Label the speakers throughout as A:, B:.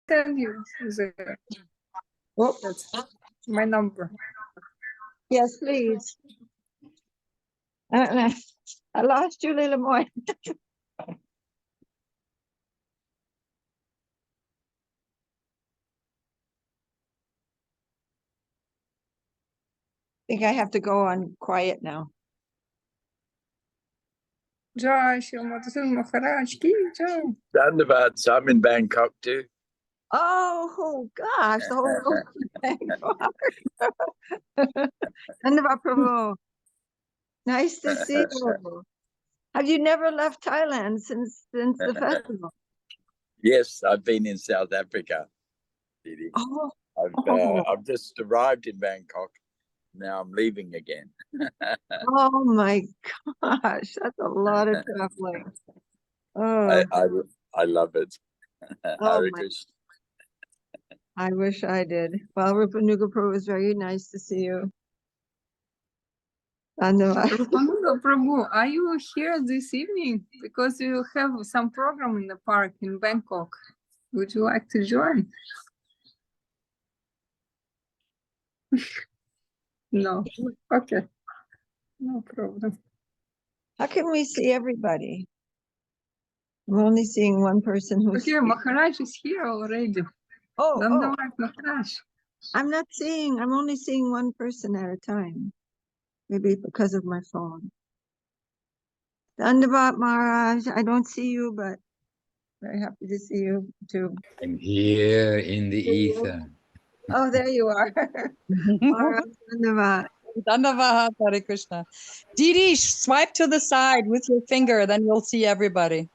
A: send you there. Oh, that's my number.
B: Yes, please. I lost you, little boy. I think I have to go on quiet now.
A: Josh, Maharaj, Joe.
C: Thunderbirds. I'm in Bangkok too.
B: Oh gosh, the whole world. Dhanyavad Prabhu. Nice to see you. Have you never left Thailand since the festival?
C: Yes, I've been in South Africa. Didi.
B: Oh,
C: I've just arrived in Bangkok. Now I'm leaving again.
B: oh my gosh, that's a lot of traveling. Oh,
C: I love it. Hare Krishna.
B: I wish I did. Well, Rupanuga Prabhu, it was very nice to see you.
A: Rupanuga Prabhu, are you here this evening? Because you have some program in the park in Bangkok. Would you like to join? No. Okay. No problem.
B: How can we see everybody? I'm only seeing one person who's
A: Okay, Maharaj is here already.
B: Oh,
A: Maharaj.
B: I'm only seeing one person at a time. Maybe because of my phone. Dhanyavad Maharaj, I don't see you, but very happy to see you too.
D: I'm here in the ether.
B: Oh, there you are. Maharaj, Dhanyavad.
E: Dhanyavad, Hare Krishna. Didi, swipe to the side with your finger, then you'll see everybody.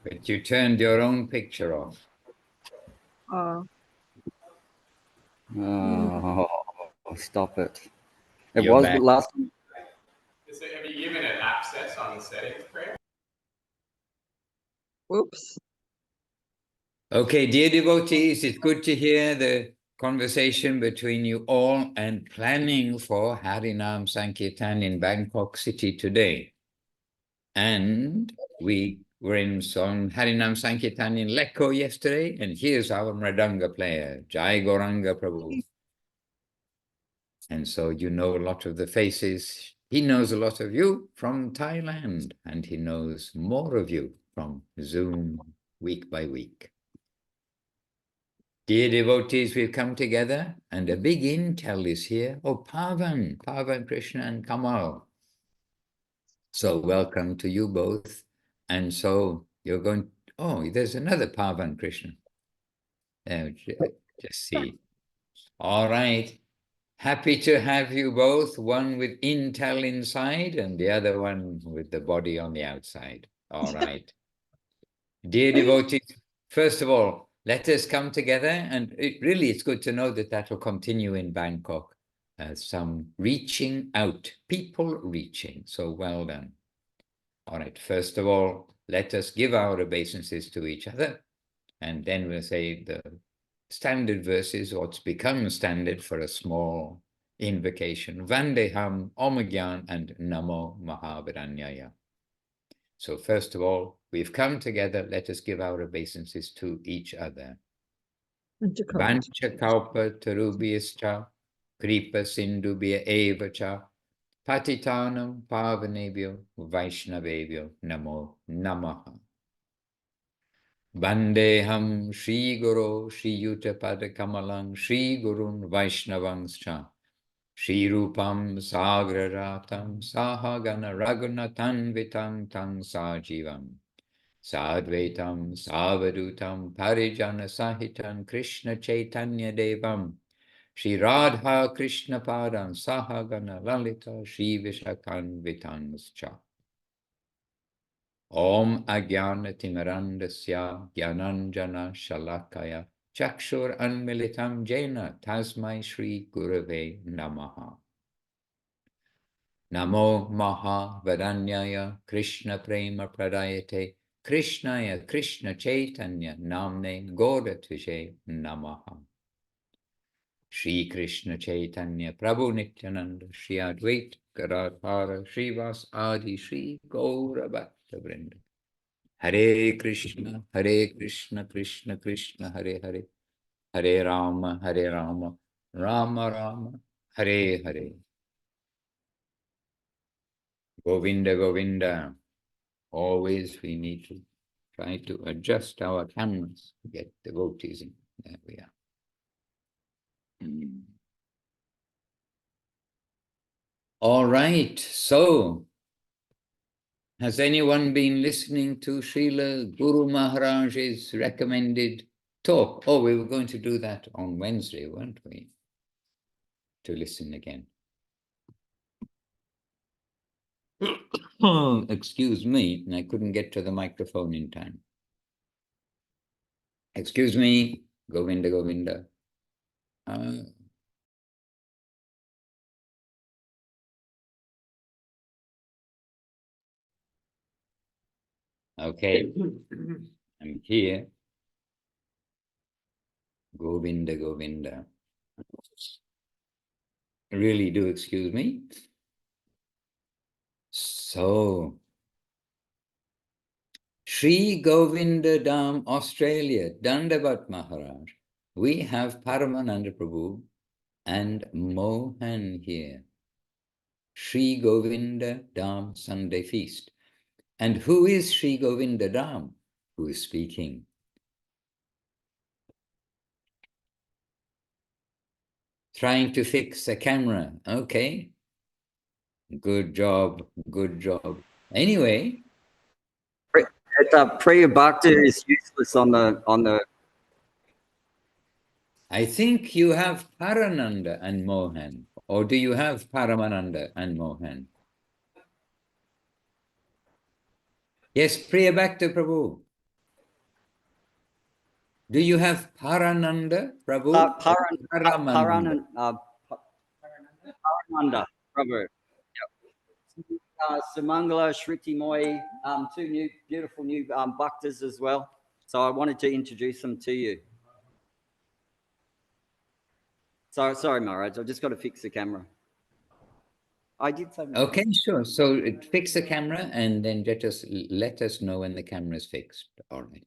D: But you turned your own picture off.
B: Oh.
F: Oh, stop it. It
D: You're
F: was
D: back.
F: last.
G: Have you given it access on the settings, Craig?
B: Whoops.
D: Okay, dear devotees, it's good to hear the conversation between you all and planning for Harinam Sankirtan in Bangkok City today. And we were in some Harinam Sankirtan in Lekko yesterday, and here's our Mridanga player, Jai Gauranga Prabhu. And so you know a lot of the faces. He knows a lot of you from Thailand, and he knows more of you from Zoom week by week. Dear devotees, we've come together, and a big intel is here. Oh, Pavan Krishna and Kamal. So welcome to you both. And so you're going, oh, there's another Pavan Krishna. Just see. All right. Happy to have you both, one with intel inside and the other one with the body on the outside. All right. Dear devotees, first of all, let us come together, and it's good to know that will continue in Bangkok. Some reaching out, people reaching, so well done. All right, first of all, let us give our obeisances to each other, and then we'll say the standard verses, what's become standard for a small invocation, Vandeham, Omagyan, and Namo Mahavaranyaya. So first of all, we've come together, let us give our obeisances to each other. Vanchakalpa tarubhyascha, kripa sindubhya evacha, patitanam pavanebhyo vaishnavebhyo namo namaha. Vandeham Shri Guru Shri Yuta Pada Kamalam Shri Gurun Vaishnavangscha Shri Rupam Sagraratam Sahagana Raghunathan Vitam Tang Sajivam Sadvaitam Savadutam Parijana Sahitam Krishna Chaitanya Devam Shri Radha Krishna Padam Sahagana Lalita Shri Vishakan Vitangscha. Om Agyana Timarandasya Gyananjana Shalakaya Chakshur Anmilitam Jena Tasmai Shri Gurave Namaha. Namo Maha Varanyaya Krishna Prema Pradayate Krishnaya Krishna Chaitanya Namne Godatuje Namaha. Shri Krishna Chaitanya Prabhu Nityananda Shri Advaita Gadadhara Srivas Adi Shri Gaura Bhakta Bhakta Vrinda. Hare Krishna, Krishna Krishna, Hare Hare, Hare Rama, Rama Rama, Hare Hare. Govinda, Govinda. Always we need to try to adjust our cameras to get devotees in. There we are. All right, so has anyone been listening to Srila Guru Maharaj's recommended talk? Oh, we were going to do that on Wednesday, weren't we? To listen again. Excuse me, I couldn't get to the microphone in time. Excuse me, Govinda, Govinda. Okay, I'm here. Govinda, Govinda. Really do excuse me. So, Sri Govinda Dham, Australia, Dandavat Maharaj. We have Paramananda Prabhu and Mohan here. Sri Govinda Dham Sunday Feast. And who is Sri Govinda Dham? Who is speaking? Trying to fix a camera. Okay. Good job. Good job. Anyway.
F: Priya Bhakti is useless on the.
D: I think you have Parananda and Mohan. Or do you have Paramananda and Mohan? Yes, Priya Bhakti Prabhu. Do you have Parananda Prabhu?
F: Parananda Prabhu. Yep. Sumangala, Shriti Moy, two beautiful new bhaktas as well. So I wanted to introduce them to you. Sorry, Maharaj, I've just got to fix the camera. I did say.
D: Okay, sure. So fix the camera and then let us know when the camera is fixed. All right.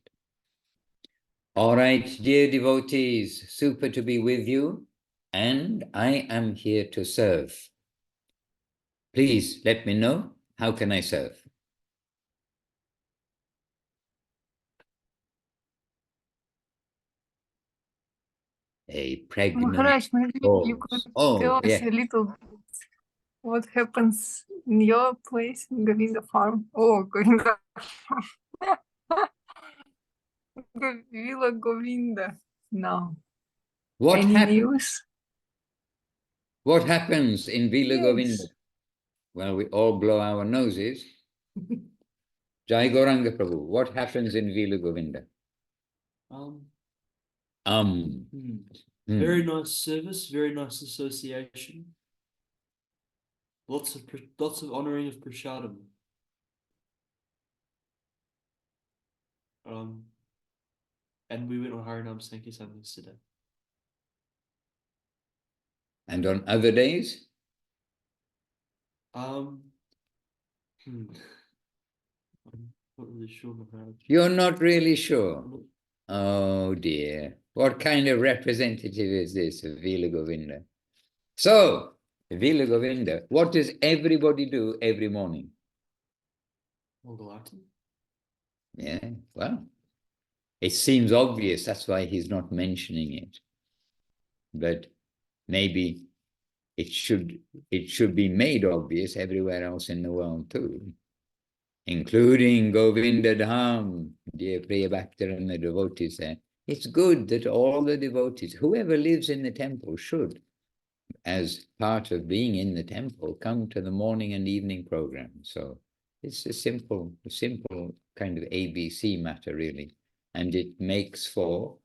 D: All right, dear devotees, super to be with you, and I am here to serve. Please let me know, how can I serve? A pregnant
A: Maharaj, maybe you could tell us a little bit what happens in your place in Govinda farm. Oh, Govinda farm. Villa Govinda. No.
D: What
A: Any
D: happens?
A: news?
D: What happens in Villa
A: Yes.
D: Govinda? Well, we all blow our noses. Jai Gauranga Prabhu, what happens in Villa Govinda?
H: Very nice service, very nice association. Lots of honoring of Prashadam. And we went on Harinam Sankirtan yesterday.
D: And on other days?
H: I'm not really sure, Maharaj.
D: You're not really sure? Oh dear. What kind of representative is this of Vila Govinda? So, Vila Govinda, what does everybody do every morning?
H: Mangalarti?
D: Yeah, well, it seems obvious, that's why he's not mentioning it. But maybe it should be made obvious everywhere else in the world too, including Govinda Dham, dear Priya Bhakta and the devotees there. It's good that all the devotees, whoever lives in the temple, should, as part of being in the temple, come to the morning and evening program. So it's a simple kind of ABC matter, really. And it makes for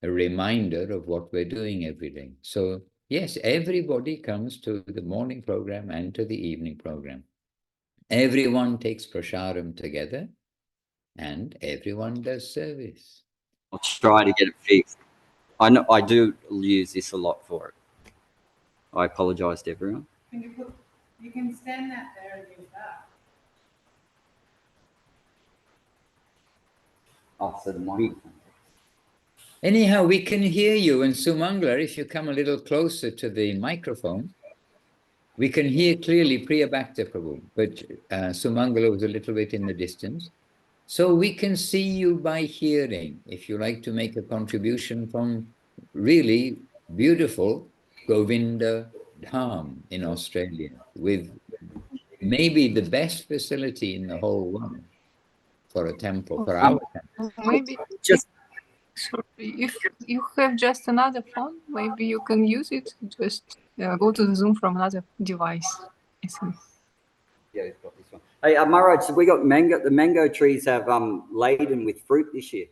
D: a reminder of what we're doing every day. So yes, everybody comes to the morning program and to the evening program. Everyone takes prasadam together and everyone does service.
F: I'll try to get it fixed. I know I do use this a lot for it. I apologize to everyone.
I: You can stand that there and use that.
F: Oh, so the microphone.
D: Anyhow, we can hear you. And Sumangla, if you come a little closer to the microphone, we can hear clearly Priya Bhakta Prabhu, but Sumangala was a little bit in the distance. So we can see you by hearing, if you like to make a contribution from really beautiful Govinda Dham in Australia, with maybe the best facility in the whole world for a temple, for our temple.
A: Maybe
F: Just
A: sorry, if you have just another phone, maybe you can use it. Just go to the Zoom from another device. I think.
F: yeah, he's got this one. Hey, Maharaj, so we got mango. The mango trees have laden with fruit this year.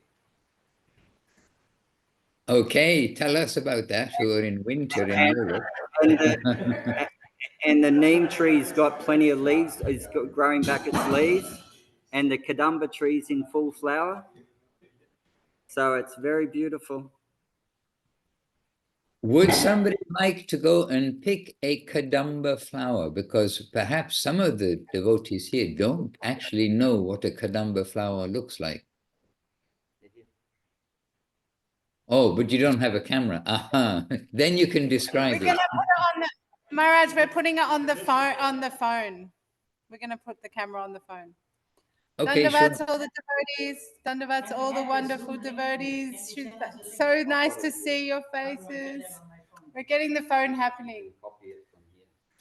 D: Okay, tell us about that. We were in winter in Europe.
F: And the neem tree's got plenty of leaves. It's got growing back its leaves, and the kadamba tree's in full flower. So it's very beautiful.
D: Would somebody like to go and pick a kadamba flower? Because perhaps some of the devotees here don't actually know what a kadamba flower looks like. Oh, but you don't have a camera. Aha. Then you can describe
I: We're
D: it.
I: gonna put it on the Maharaj, we're putting it on the phone. We're gonna put the camera on the phone.
D: Okay,
I: Dandavats
D: sure.
I: all the devotees. Dandavats all the wonderful devotees. So nice to see your faces. We're getting the phone happening.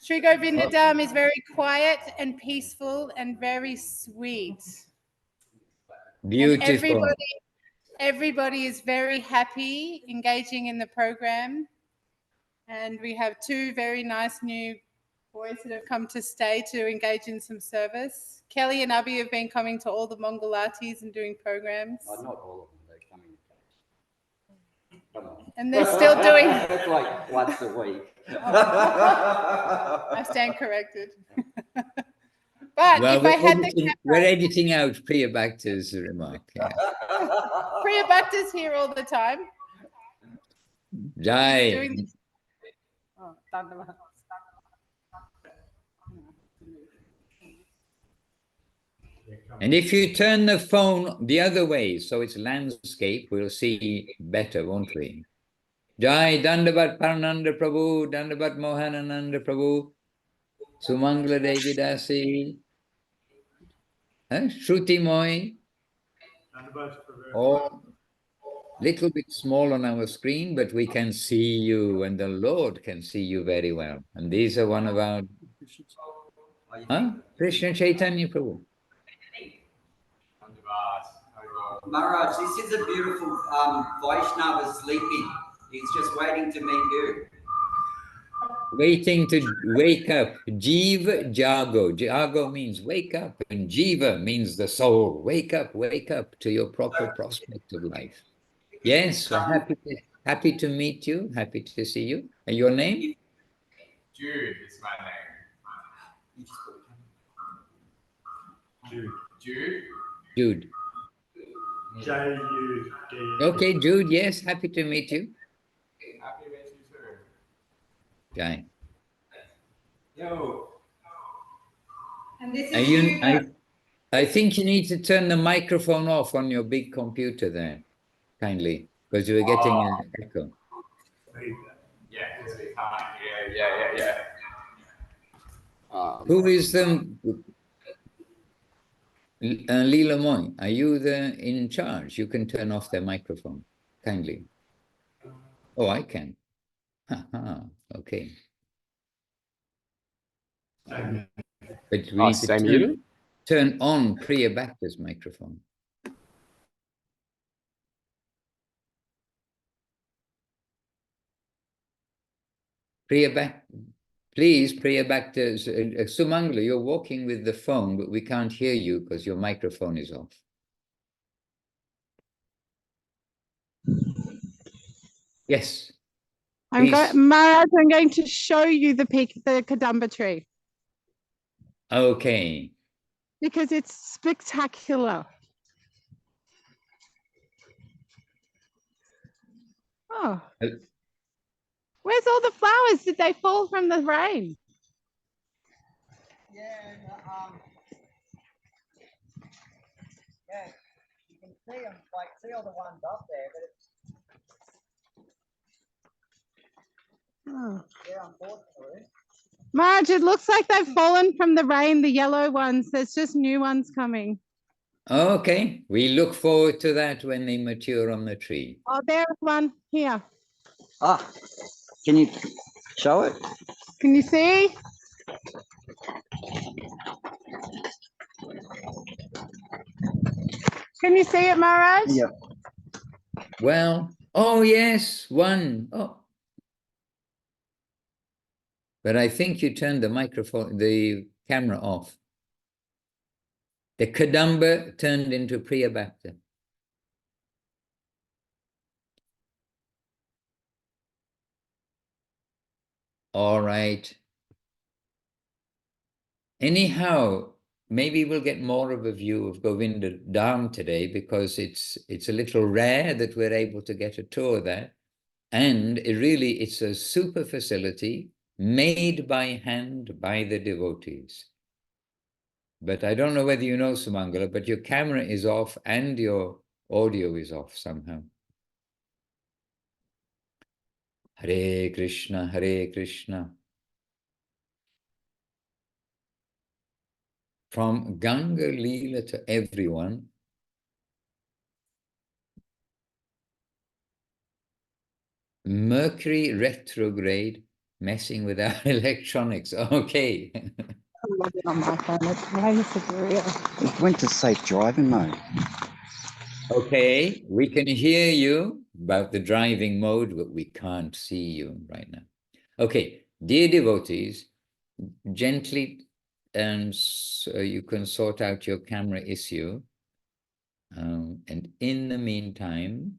I: Sri Govinda Dham is very quiet and peaceful and very sweet.
D: Beautiful.
I: And everybody is very happy engaging in the program. And we have two very nice new boys that have come to stay to engage in some service. Kelly and Abhi have been coming to all the Mongolatis and doing programs.
F: Oh, not all of them. They're coming. Come on.
I: And they're still doing.
F: It's like once a week.
I: I stand corrected. But
D: Well,
I: if I had the
D: we're
I: camera,
D: editing out Priya Bhakta's remark. Yeah.
I: Priya Bhakta's here all the time.
D: Jai.
I: Doing this. Oh, Dandava.
D: And if you turn the phone the other way, so it's landscape, we'll see better, won't we? Jai Dandavat Parananda Prabhu, Dandavat Mohanananda Prabhu, Sumangla Devi Dasi, Shruti Moy, all little bit small on our screen, but we can see you and the Lord can see you very well. And these are one of our, Krishna Chaitanya Prabhu.
F: Maharaj, this is a beautiful Vaishnava sleeping. He's just waiting to meet you.
D: Waiting to wake up. Jiva Jago. Jago means wake up, and Jiva means the soul. Wake up to your proper prospect of life. Yes, so happy to meet you, happy to see you. And your name?
G: Jude is my name. Jude.
D: Jude.
J: J-U-D.
D: Okay, Jude, yes, happy to meet you.
G: Happy to meet you too.
D: Okay.
G: Yo.
I: And this is
D: I think you need to turn the microphone off on your big computer there, kindly, because you were getting an echo.
G: Yeah, because we can't. Yeah.
D: Who is Leela Moy, are you in charge? You can turn off their microphone, kindly. Oh, I can. Okay. But we need to turn on Priya Bhakta's microphone. Priya Bhakta, please, Priya Bhakta, Sumangla, you're walking with the phone, but we can't hear you because your microphone is off. Yes.
K: Maharaj, I'm going to show you the Kadamba tree.
D: Okay.
K: Because it's spectacular. Oh. Where's all the flowers? Did they fall from the rain?
I: Yeah, you can
F: see them, like see all the ones up there, but it's
B: Oh.
F: yeah, unfortunately.
K: Marge, it looks like they've fallen from the rain, the yellow ones. There's just new ones coming.
D: Okay, we look forward to that when they mature on the tree.
K: Oh, there's one here.
F: Ah, can you show it?
K: Can you see? Can you see it, Maharaj?
F: Yeah.
D: Well, oh yes, one. Oh. But I think you turned the microphone, the camera off. The Kadamba turned into Priya Bhakta. All right. Anyhow, maybe we'll get more of a view of Govinda Dham today because it's a little rare that we're able to get a tour there. And it's a super facility made by hand by the devotees. But I don't know whether you know, Sumangala, but your camera is off and your audio is off somehow. Hare Krishna, Hare Krishna. From Ganga Leela to everyone, Mercury retrograde messing with our electronics. Okay.
K: On my phone, it's way superior.
F: It went to safe driving mode.
D: Okay, we can hear you about the driving mode, but we can't see you right now. Okay, dear devotees, gently, so you can sort out your camera issue. And in the meantime,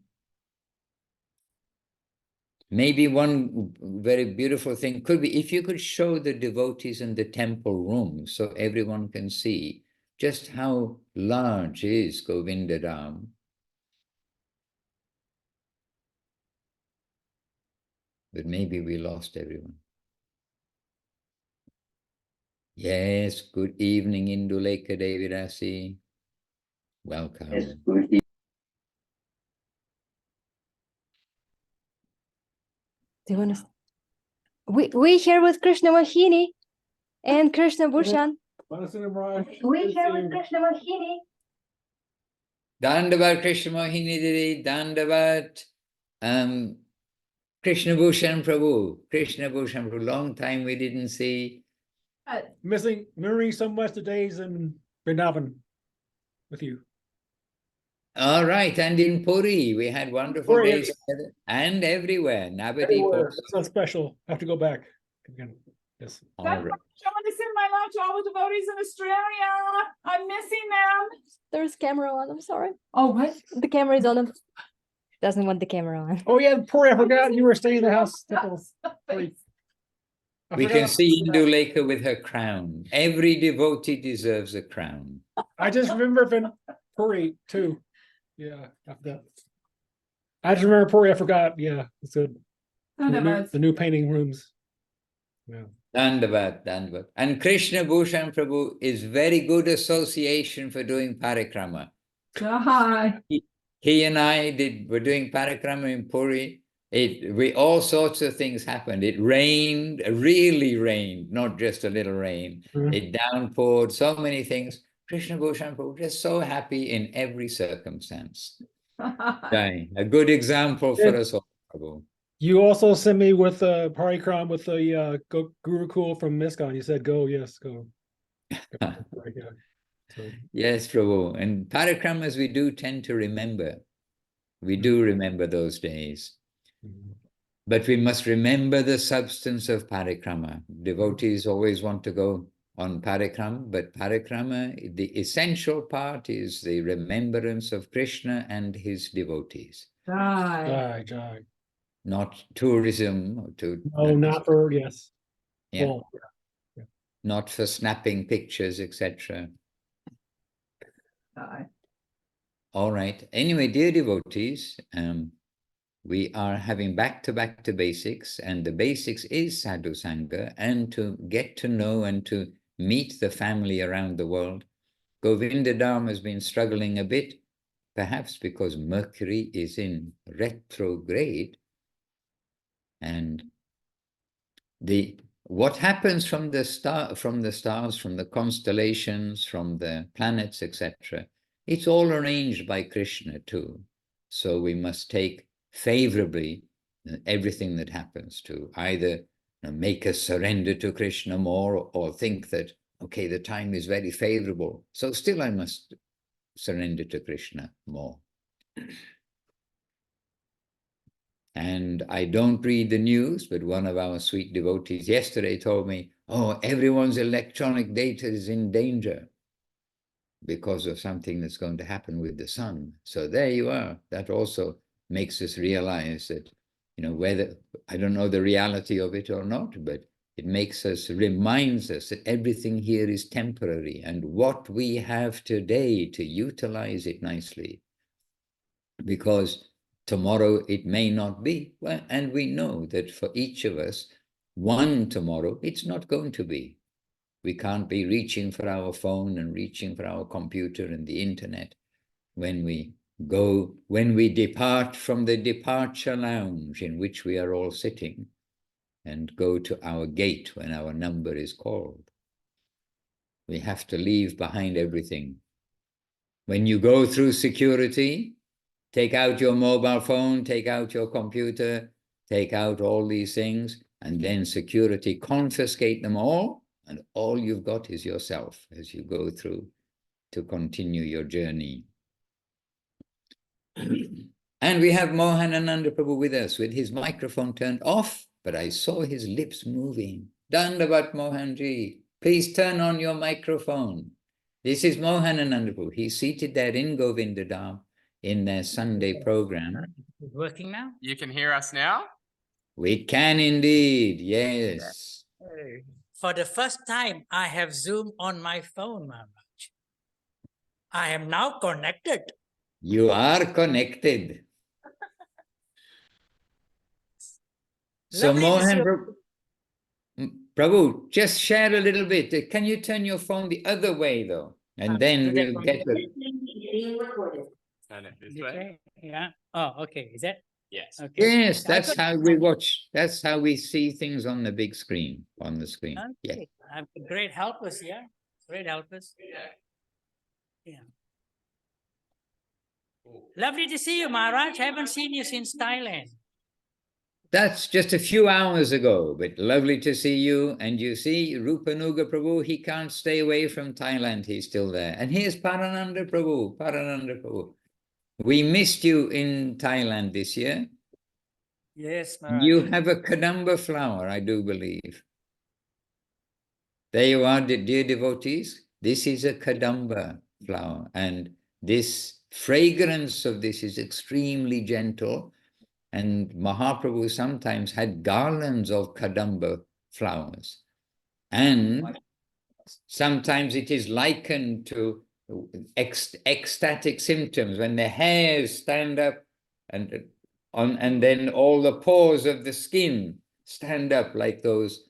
D: maybe one very beautiful thing could be if you could show the devotees in the temple room so everyone can see just how large is Govinda Dham. But maybe we lost everyone. Yes, good evening, Indulekha Devirasi. Welcome.
F: Yes, good evening.
J: Do you want to? We here with Krishna Mohini and Krishna Bhushan. We here with Krishna Mohini.
D: Dandavat Krishna Mohini Didi, Dandavat Krishna Bhushan Prabhu. Krishna Bhushan Prabhu, long time we didn't see.
L: Mirroring so much the days in Vrindavan with you.
D: All right, and in Puri, we had wonderful
L: Puri,
D: days together, and everywhere. Navadip
L: Everywhere.
D: also.
L: It's not special. I have to go back again. Yes.
D: All right.
M: I want to send my love to all the devotees in Australia. I'm missing them.
J: There's camera on. I'm sorry.
M: Oh, what?
J: The camera is on. Doesn't want the camera on.
L: Oh yeah, Puri, I forgot you were staying in the house.
D: We can see Indulekha with her crown. Every devotee deserves a crown.
L: I just remember Puri too. Yeah, after that. I just remember Puri, I forgot. Yeah, it's good. The new painting rooms. Yeah.
D: Dandavat, Dandavat. And Krishna Bhushan Prabhu is very good association for doing parikrama.
M: Hi.
D: He and I were doing parikrama in Puri. All sorts of things happened. It rained, really rained, not just a little rain. It downpoured, so many things. Krishna Bhushan Prabhu just so happy in every circumstance. A good example for us all, Prabhu.
L: You also sent me with Parikram with the Guru Kul from ISKCON. You said, go, yes, go.
D: Yes, Prabhu. And parikramas we do tend to remember. We do remember those days. But we must remember the substance of parikrama. Devotees always want to go on parikrama, but parikrama, the essential part is the remembrance of Krishna and his devotees.
L: Jai.
D: Not tourism.
L: No, not for, yes.
D: Yeah.
L: Well, yeah.
D: Not for snapping pictures, etc. All right. Anyway, dear devotees, we are having back to basics, and the basics is sadhu sangha, and to get to know and to meet the family around the world. Govinda Dham has been struggling a bit. perhaps because Mercury is in retrograde, and what happens from the stars, from the constellations, from the planets, etc., it's all arranged by Krishna too. So we must take favorably everything that happens, to either make us surrender to Krishna more, or think that, okay, the time is very favorable, so still I must surrender to Krishna more. And I don't read the news, but one of our sweet devotees yesterday told me, oh, everyone's electronic data is in danger because of something that's going to happen with the sun. So there you are. That also makes us realize that, whether, I don't know the reality of it or not, but it reminds us that everything here is temporary, and what we have today to utilize it nicely, because tomorrow it may not be. Well, and we know that for each of us, one tomorrow, it's not going to be. We can't be reaching for our phone and reaching for our computer and the internet when we depart from the departure lounge in which we are all sitting, and go to our gate when our number is called. We have to leave behind everything. When you go through security, take out your mobile phone, take out your computer, take out all these things, and then security confiscate them all, and all you've got is yourself as you go through to continue your journey. And we have Mohanananda Prabhu with us, with his microphone turned off, but I saw his lips moving. Dandavat Mohanji, please turn on your microphone. This is Mohanananda Prabhu. He's seated there in Govindadam in their Sunday program.
N: It's working now?
G: You can hear us now?
D: We can indeed, yes.
N: For the first time, I have Zoom on my phone, Maharaj. I am now connected.
D: You are connected. So Mohan Prabhu, just share a little bit. Can you turn your phone the other way though? And then we'll get the...
G: Turn it this way.
N: Yeah. Oh, okay. Is that?
G: Yes.
N: Okay.
D: Yes, that's how we watch. That's how we see things on the big screen, on the screen.
N: Okay.
D: Yes.
N: I'm great helpers here. Great helpers. Yeah. Lovely to see you, Maharaj. I haven't seen you since Thailand.
D: That's just a few hours ago, but lovely to see you. And you see, Rupanuga Prabhu, he can't stay away from Thailand. He's still there. And here's Parananda Prabhu, Parananda Prabhu. We missed you in Thailand this year.
N: Yes, Maharaj.
D: You have a kadamba flower, I do believe. There you are, dear devotees. This is a kadamba flower, and this fragrance of this is extremely gentle. And Mahaprabhu sometimes had garlands of kadamba flowers. And sometimes it is likened to ecstatic symptoms, when the hairs stand up and then all the pores of the skin stand up like those,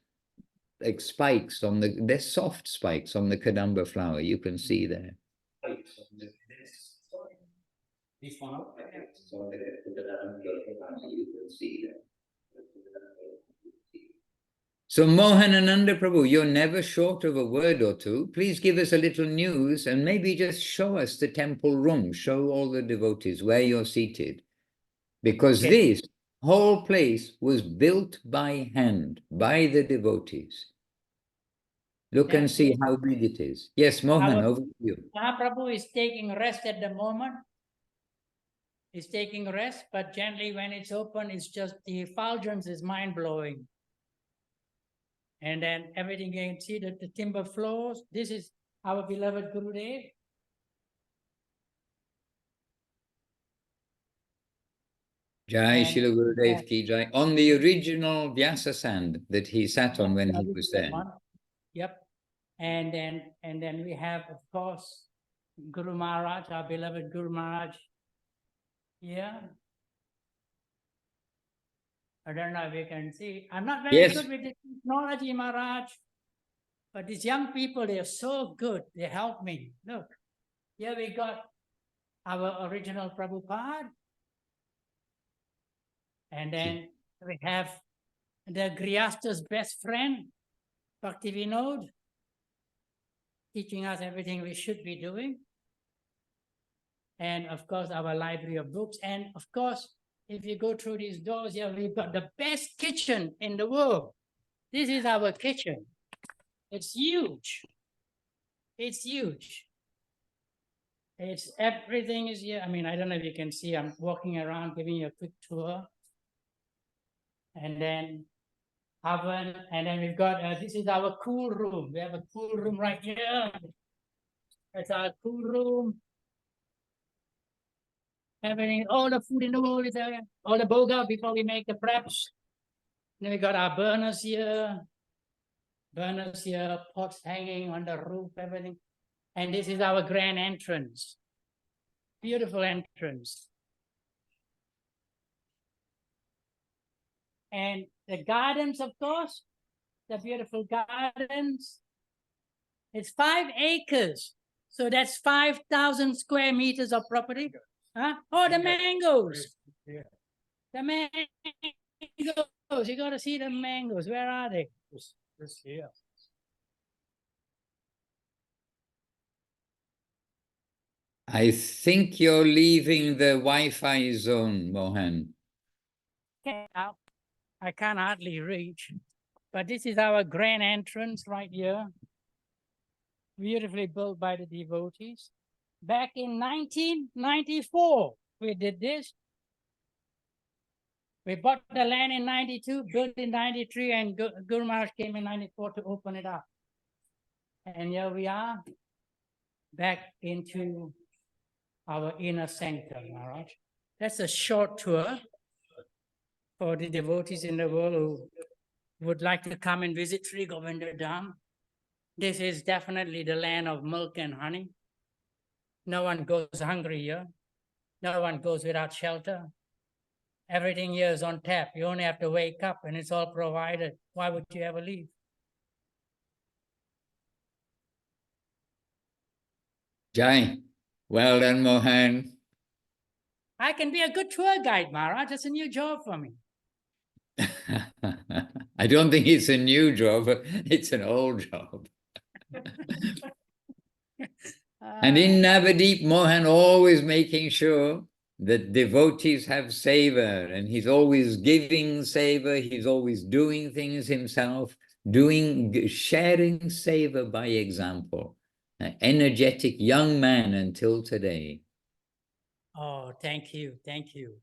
D: like spikes on the, they're soft spikes on the kadamba flower. You can see there. So Mohanananda Prabhu, you're never short of a word or two. Please give us a little news and maybe just show us the temple room. Show all the devotees where you're seated. Because this whole place was built by hand, by the devotees. Look and see how big it is. Yes, Mohan, over to you.
N: Mahaprabhu is taking rest at the moment. He's taking rest, but gently when it's open, it's just the effulgence is mind-blowing. And then everything you can see that the timber floors. This is our beloved Gurudev.
D: Jai Shila Gurudev Ki Jai. On the original Vyasa sand that he sat on when he was there.
N: Yep. And then we have, of course, Guru Maharaj, our beloved Guru Maharaj. Yeah. I don't know if you can see. I'm not very good with the technology, Maharaj. But these young people, they are so good. They help me. Look, here we got our original Prabhupada. And then we have the Grihastha's best friend, Bhakti Vinod, teaching us everything we should be doing. And of course, our library of books. And of course, if you go through these doors here, we've got the best kitchen in the world. This is our kitchen. It's huge. It's huge. It's everything is here. I mean, I don't know if you can see, I'm walking around giving you a quick tour. And then oven, and then we've got, this is our cool room. We have a cool room right here. That's our cool room. Everything, all the food in the world is there. All the boga before we make the preps. Then we got our burners here. Burners here, pots hanging on the roof, everything. And this is our grand entrance. Beautiful entrance. And the gardens, of course, the beautiful gardens. It's 5 acres. So that's 5,000 square meters of property. Huh? Oh, the mangoes. The mangoes. You got to see the mangoes. Where are they? This here.
D: I think you're leaving the Wi-Fi zone, Mohan.
N: Okay, now I can't hardly reach, but this is our grand entrance right here. Beautifully built by the devotees. Back in 1994, we did this. We bought the land in 92, built in 93, and Guru Maharaj came in 94 to open it up. And here we are, back into our inner sanctum, Maharaj. That's a short tour for the devotees in the world who would like to come and visit Sri Govinda Dham. This is definitely the land of milk and honey. No one goes hungry here. No one goes without shelter. Everything here is on tap. You only have to wake up and it's all provided. Why would you ever leave?
D: Jai, well done, Mohan.
N: I can be a good tour guide, Maharaj. That's a new job for me.
D: I don't think it's a new job, it's an old job. And in Navadip, Mohan always making sure that devotees have savor, and he's always giving savor, he's always doing things himself, sharing savor by example. An energetic young man until today.
N: Oh, thank you. Thank you.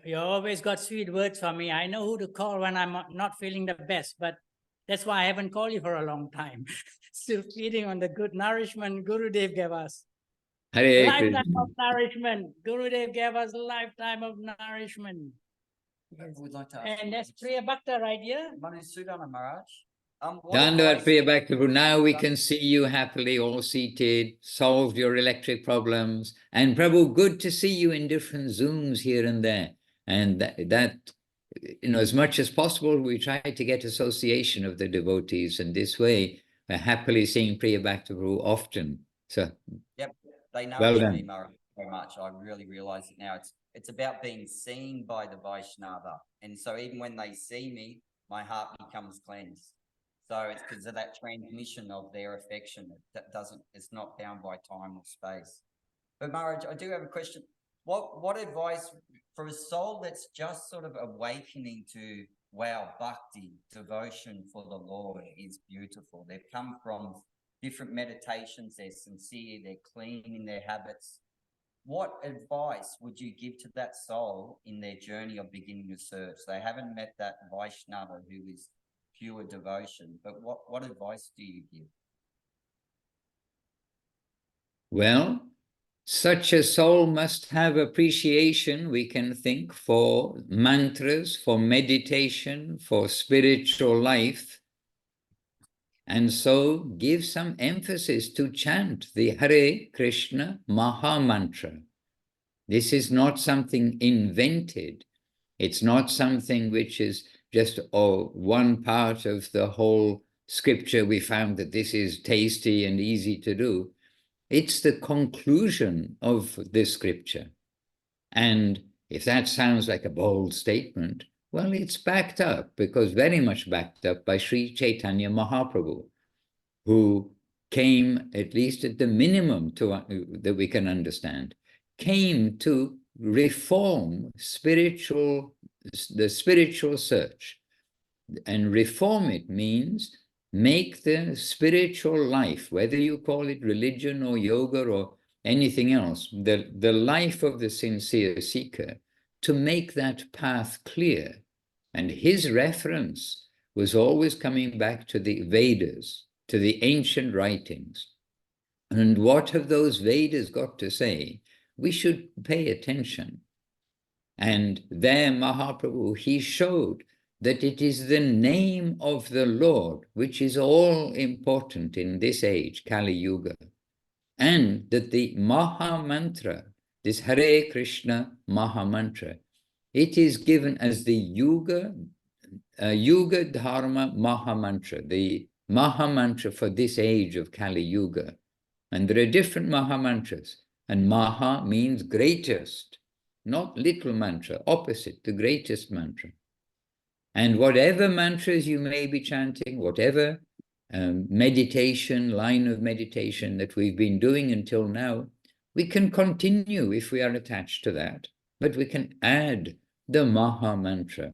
N: You always got sweet words for me. I know who to call when I'm not feeling the best, but that's why I haven't called you for a long time. Still feeding on the good nourishment Gurudev gave us.
D: Hare
N: Lifetime
D: Krishna.
N: of nourishment. Gurudev gave us a lifetime of nourishment. Yes.
F: We'd like to ask
N: And that's Priya Bhakta right here.
F: Manu Sudana Maharaj.
D: Dandavat Priya Bhakti. Now we can see you happily all seated, solved your electric problems. And Prabhu, good to see you in different Zooms here and there. And that you know, as much as possible, we try to get association of the devotees. And this way, we're happily seeing Priya Bhakti Prabhu often. So,
F: yep, they nourish
D: well done.
F: me, Maharaj, very much. I really realize it now. It's about being seen by the Vaishnava. And so even when they see me, my heart becomes cleansed. So it's because of that transmission of their affection. It's not bound by time or space. But Maharaj, I do have a question. What advice for a soul that's just sort of awakening to, wow, bhakti, devotion for the Lord is beautiful. They've come from different meditations, they're sincere, they're clean in their habits. What advice would you give to that soul in their journey of beginning a search? They haven't met that Vaishnava who is pure devotion, but what advice do you give?
D: Well, such a soul must have appreciation, we can think, for mantras, for meditation, for spiritual life. And so give some emphasis to chant the Hare Krishna Maha Mantra. This is not something invented. It's not something which is just one part of the whole scripture. We found that this is tasty and easy to do. It's the conclusion of this scripture. And if that sounds like a bold statement, well, it's backed up, because very much backed up by Sri Chaitanya Mahaprabhu, who came, at least at the minimum that we can understand, came to reform the spiritual search. And reform it means make the spiritual life, whether you call it religion or yoga or anything else, the life of the sincere seeker, to make that path clear. And his reference was always coming back to the Vedas, to the ancient writings. And what have those Vedas got to say? We should pay attention. And there, Mahaprabhu, he showed that it is the name of the Lord which is all important in this age, Kali Yuga. And that the Maha Mantra, this Hare Krishna Maha Mantra, it is given as the Yuga Dharma Maha Mantra, the Maha Mantra for this age of Kali Yuga. And there are different Maha Mantras, and Maha means greatest, not little mantra, opposite, the greatest mantra. And whatever mantras you may be chanting, whatever meditation, line of meditation that we've been doing until now, we can continue if we are attached to that, but we can add the Maha Mantra.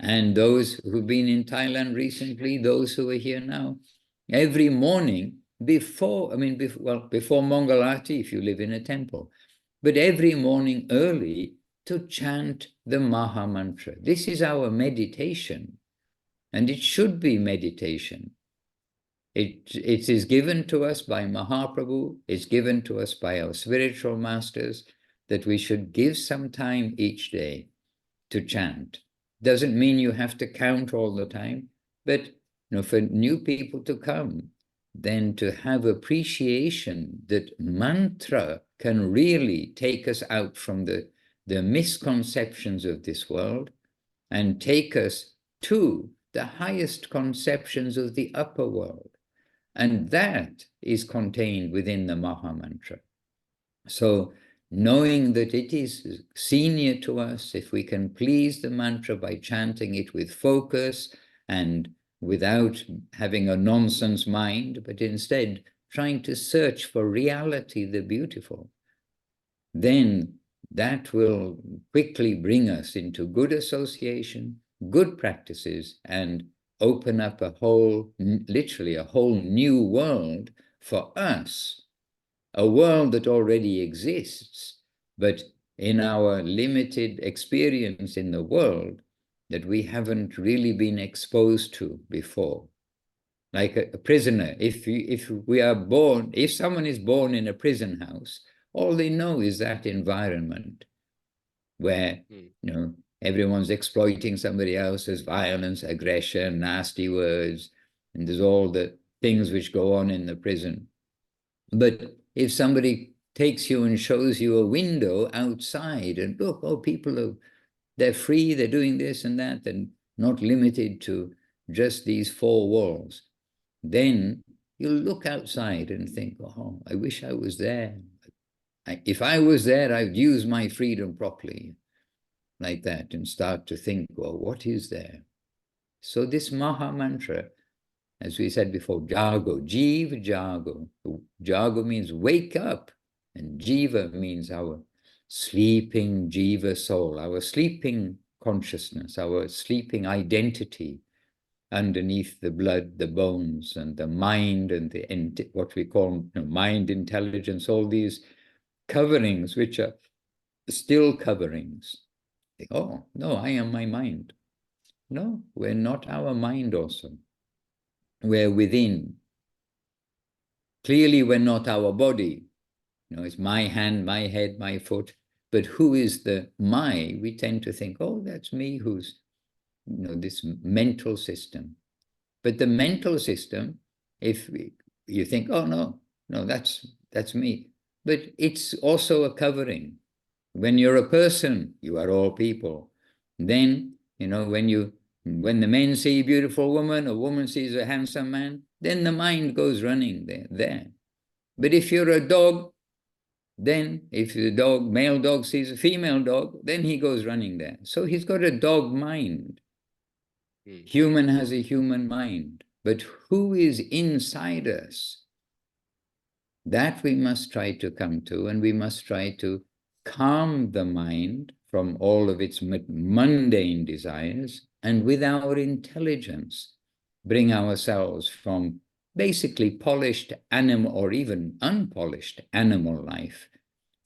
D: And those who've been in Thailand recently, those who are here now, every morning before Mangalarti, if you live in a temple, but every morning early to chant the Maha Mantra. This is our meditation, and it should be meditation. It is given to us by Mahaprabhu, it's given to us by our spiritual masters, that we should give some time each day to chant. Doesn't mean you have to count all the time, but for new people to come, then to have appreciation that mantra can really take us out from the misconceptions of this world and take us to the highest conceptions of the upper world. And that is contained within the Maha Mantra. So knowing that it is senior to us, if we can please the mantra by chanting it with focus and without having a nonsense mind, but instead trying to search for reality, the beautiful, then that will quickly bring us into good association, good practices, and open up literally a whole new world for us, a world that already exists, but in our limited experience in the world that we haven't really been exposed to before. Like a prisoner, if someone is born in a prison house, all they know is that environment where everyone's exploiting somebody else. There's violence, aggression, nasty words, and there's all the things which go on in the prison. But if somebody takes you and shows you a window outside, and look, they're free, they're doing this and that, and not limited to just these four walls, then you'll look outside and think, oh, I wish I was there. If I was there, I'd use my freedom properly, like that, and start to think, well, what is there? So this Maha Mantra, as we said before, Jago, Jiva Jago. Jago means wake up, and Jiva means our sleeping Jiva soul, our sleeping consciousness, our sleeping identity underneath the blood, the bones, and the mind, and what we call mind intelligence, all these coverings which are still coverings. Oh, no, I am my mind. No, we're not our mind also. We're within. Clearly, we're not our body. It's my hand, my head, my foot. But who is the my? We tend to think, oh, that's me, who's, this mental system. But the mental system, if you think, oh, no, that's me. But it's also a covering. When you're a person, you are all people. Then, when the men see a beautiful woman, a woman sees a handsome man, then the mind goes running there. But if you're a dog, then if the male dog sees a female dog, then he goes running there. So he's got a dog mind. Human has a human mind. But who is inside us? That we must try to come to, and we must try to calm the mind from all of its mundane desires, and with our intelligence, bring ourselves from basically polished animal or even unpolished animal life,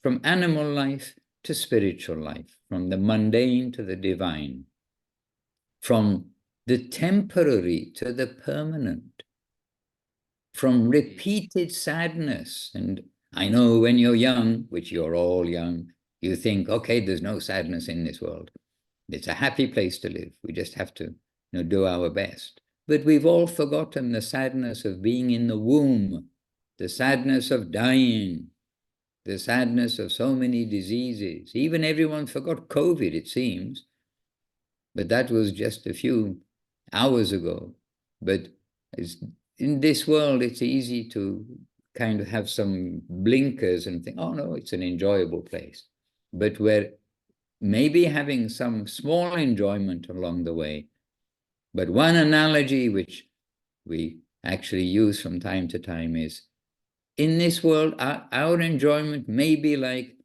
D: from animal life to spiritual life, from the mundane to the divine, from the temporary to the permanent, from repeated sadness. And I know when you're young, which you're all young, you think, okay, there's no sadness in this world. It's a happy place to live. We just have to, do our best. But we've all forgotten the sadness of being in the womb, the sadness of dying, the sadness of so many diseases. Even everyone forgot COVID, it seems. But that was just a few hours ago. But in this world, it's easy to kind of have some blinkers and think, oh no, it's an enjoyable place. But we're maybe having some small enjoyment along the way. But one analogy which we actually use from time to time is, in this world, our enjoyment may be like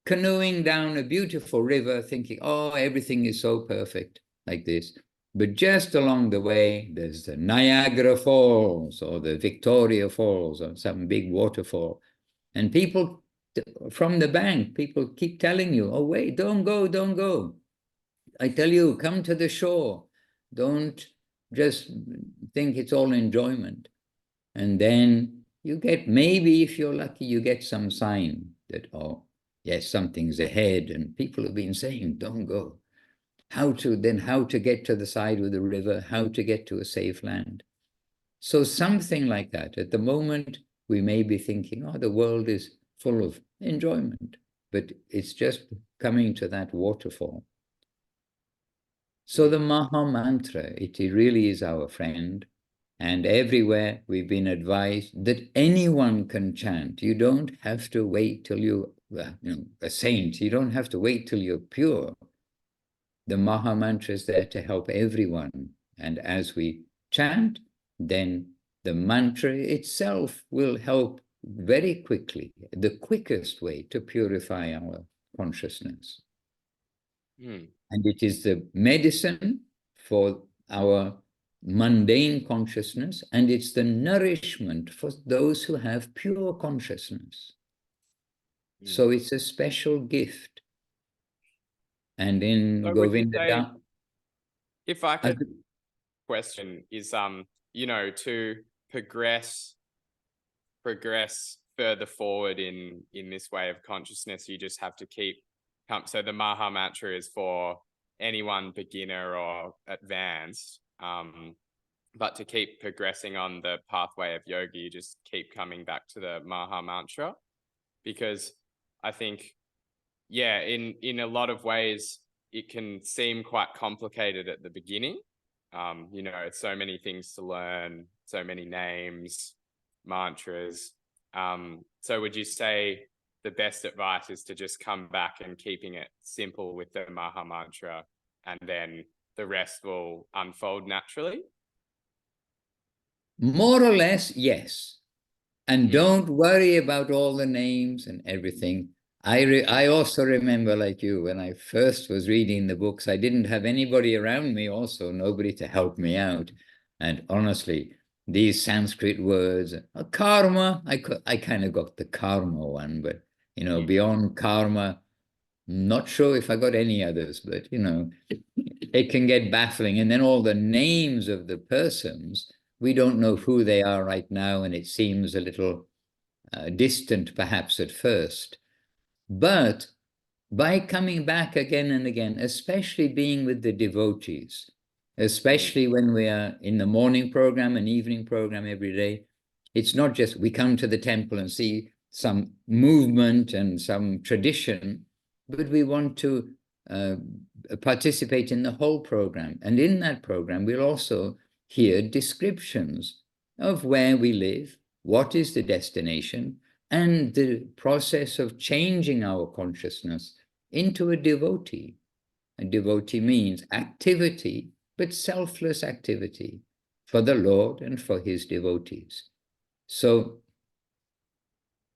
D: canoeing down a beautiful river, thinking, oh, everything is so perfect, like this. But just along the way, there's the Niagara Falls or the Victoria Falls or some big waterfall. And people from the bank, people keep telling you, oh, wait, don't go, don't go. I tell you, come to the shore. Don't just think it's all enjoyment. And then you get, maybe if you're lucky, you get some sign that, oh, yes, something's ahead. And people have been saying, don't go. How to get to the side of the river, how to get to a safe land. So something like that. At the moment, we may be thinking, oh, the world is full of enjoyment, but it's just coming to that waterfall. So the Maha Mantra, it really is our friend. And everywhere we've been advised that anyone can chant. You don't have to wait till you're a saint. You don't have to wait till you're pure. The Maha Mantra is there to help everyone. And as we chant, then the mantra itself will help very quickly, the quickest way to purify our consciousness. And it is the medicine for our mundane consciousness, and it's the nourishment for those who have pure consciousness. So it's a special gift. And in
G: So would you
D: Govinda
G: say,
D: Dam,
G: if I could question, is to progress further forward in this way of consciousness, you just have to keep so the Maha Mantra is for anyone beginner or advanced, but to keep progressing on the pathway of yoga, you just keep coming back to the Maha Mantra, because I think, yeah, in a lot of ways, it can seem quite complicated at the beginning. It's so many things to learn, so many names, mantras. So would you say the best advice is to just come back and keeping it simple with the Maha Mantra, and then the rest will unfold naturally?
D: more or less, yes. And don't worry about all the names and everything. I also remember, like you, when I first was reading the books, I didn't have anybody around me also, nobody to help me out. And honestly, these Sanskrit words, karma, I kind of got the karma one, but, beyond karma, not sure if I got any others, but, it can get baffling. And then all the names of the persons, we don't know who they are right now, and it seems a little distant perhaps at first. But by coming back again and again, especially being with the devotees, especially when we are in the morning program and evening program every day, it's not just we come to the temple and see some movement and some tradition, but we want to participate in the whole program. And in that program, we'll also hear descriptions of where we live, what is the destination, and the process of changing our consciousness into a devotee. A devotee means activity, but selfless activity for the Lord and for his devotees. So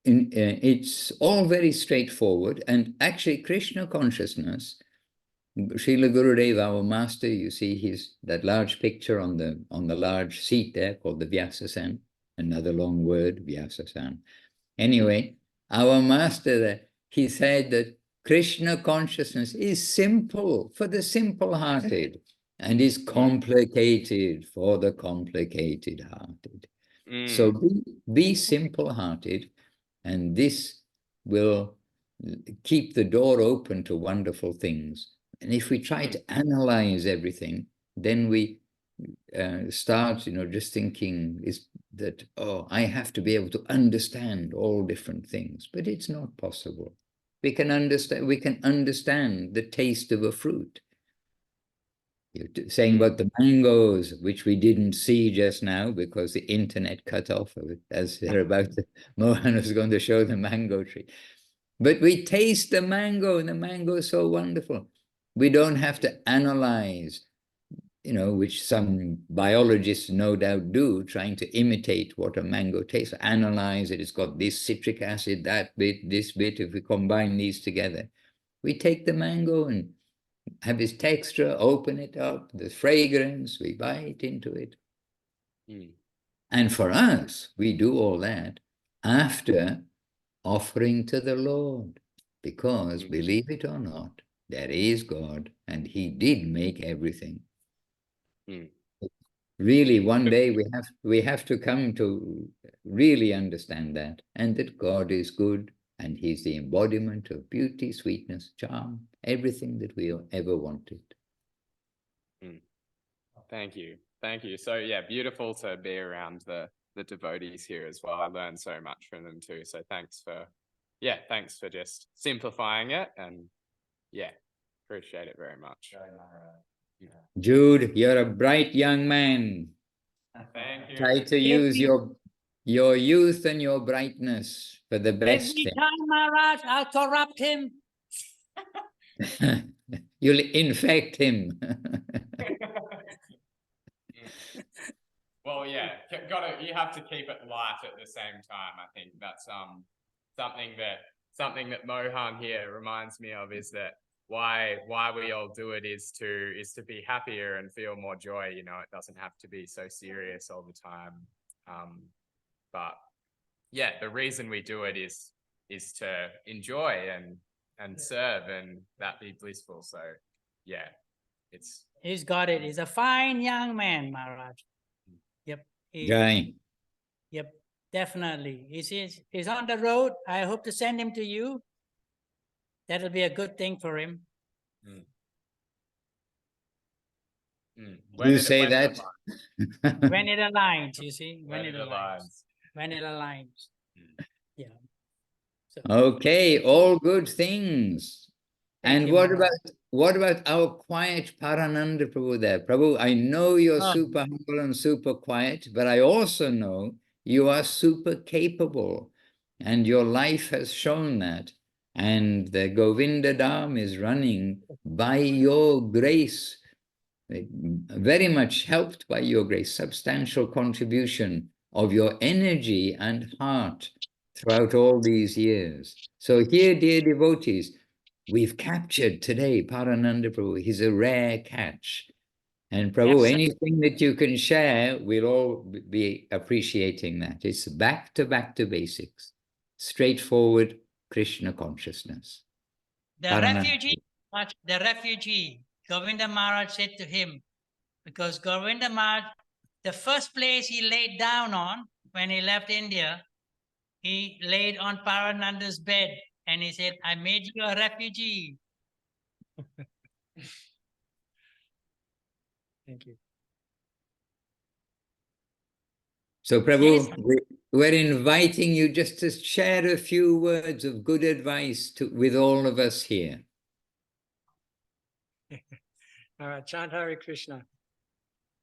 D: it's all very straightforward, and actually Krishna consciousness, Srila Gurudev, our master, you see that large picture on the large seat there called the Vyasasan, another long word, Vyasasan. Anyway, our master there, he said that Krishna consciousness is simple for the simple-hearted and is complicated for the complicated-hearted. So be simple-hearted, and this will keep the door open to wonderful things. And if we try to analyze everything, then we start, just thinking that, oh, I have to be able to understand all different things, but it's not possible. We can understand the taste of a fruit. You're saying about the mangoes, which we didn't see just now because the internet cut off of it, as they're about to, Mohan was going to show the mango tree. But we taste the mango, and the mango is so wonderful. We don't have to analyze, which some biologists no doubt do, trying to imitate what a mango tastes, analyze it. It's got this citric acid, that bit, this bit. If we combine these together, we take the mango and have its texture, open it up, the fragrance, we bite into it. And for us, we do all that after offering to the Lord, because believe it or not, there is God, and he did make everything. Really, one day we have to come to really understand that, and that God is good, and he's the embodiment of beauty, sweetness, charm, everything that we ever wanted.
G: Thank you. Thank you. So yeah, beautiful to be around the devotees here as well. I learned so much from them too. So thanks for just simplifying it, and yeah, appreciate it very much.
D: Jude, you're a bright young man.
G: Thank you.
D: Try to use your youth and your brightness for the best
N: Every
D: thing.
N: time, Maharaj, I'll corrupt him.
D: You'll infect him.
G: Well, yeah, you have to keep it light at the same time. I think that's something that Mohan here reminds me of, is that why we all do it is to be happier and feel more joy. It doesn't have to be so serious all the time. But yeah, the reason we do it is to enjoy and serve, and that be blissful. So yeah,
N: He's got it. He's a fine young man, Maharaj. Yep. Yep, definitely. He's on the road. I hope to send him to you. That'll be a good thing for him.
D: You say that?
N: When it aligns, you see. When it aligns. When it aligns. Yeah. So,
D: Okay, all good things. And
N: you,
D: what about our quiet Parananda Prabhu there? Prabhu, I know you're super humble and super quiet, but I also know you are super capable, and your life has shown that. And the Govinda Dham is running by your grace, very much helped by your grace, substantial contribution of your energy and heart throughout all these years. So here, dear devotees, we've captured today Parananda Prabhu. He's a rare catch. And Prabhu, anything that you can share, we'll all be appreciating that. It's back to basics. Straightforward Krishna consciousness.
N: the refugee, Govinda Maharaj said to him, because Govinda Maharaj, the first place he laid down on when he left India, he laid on Parananda's bed, and he said, I made you a refugee.
E: Thank you.
D: So Prabhu, we're inviting you just to share a few words of good advice with all of us here.
E: Maharaj, chant Hare Krishna.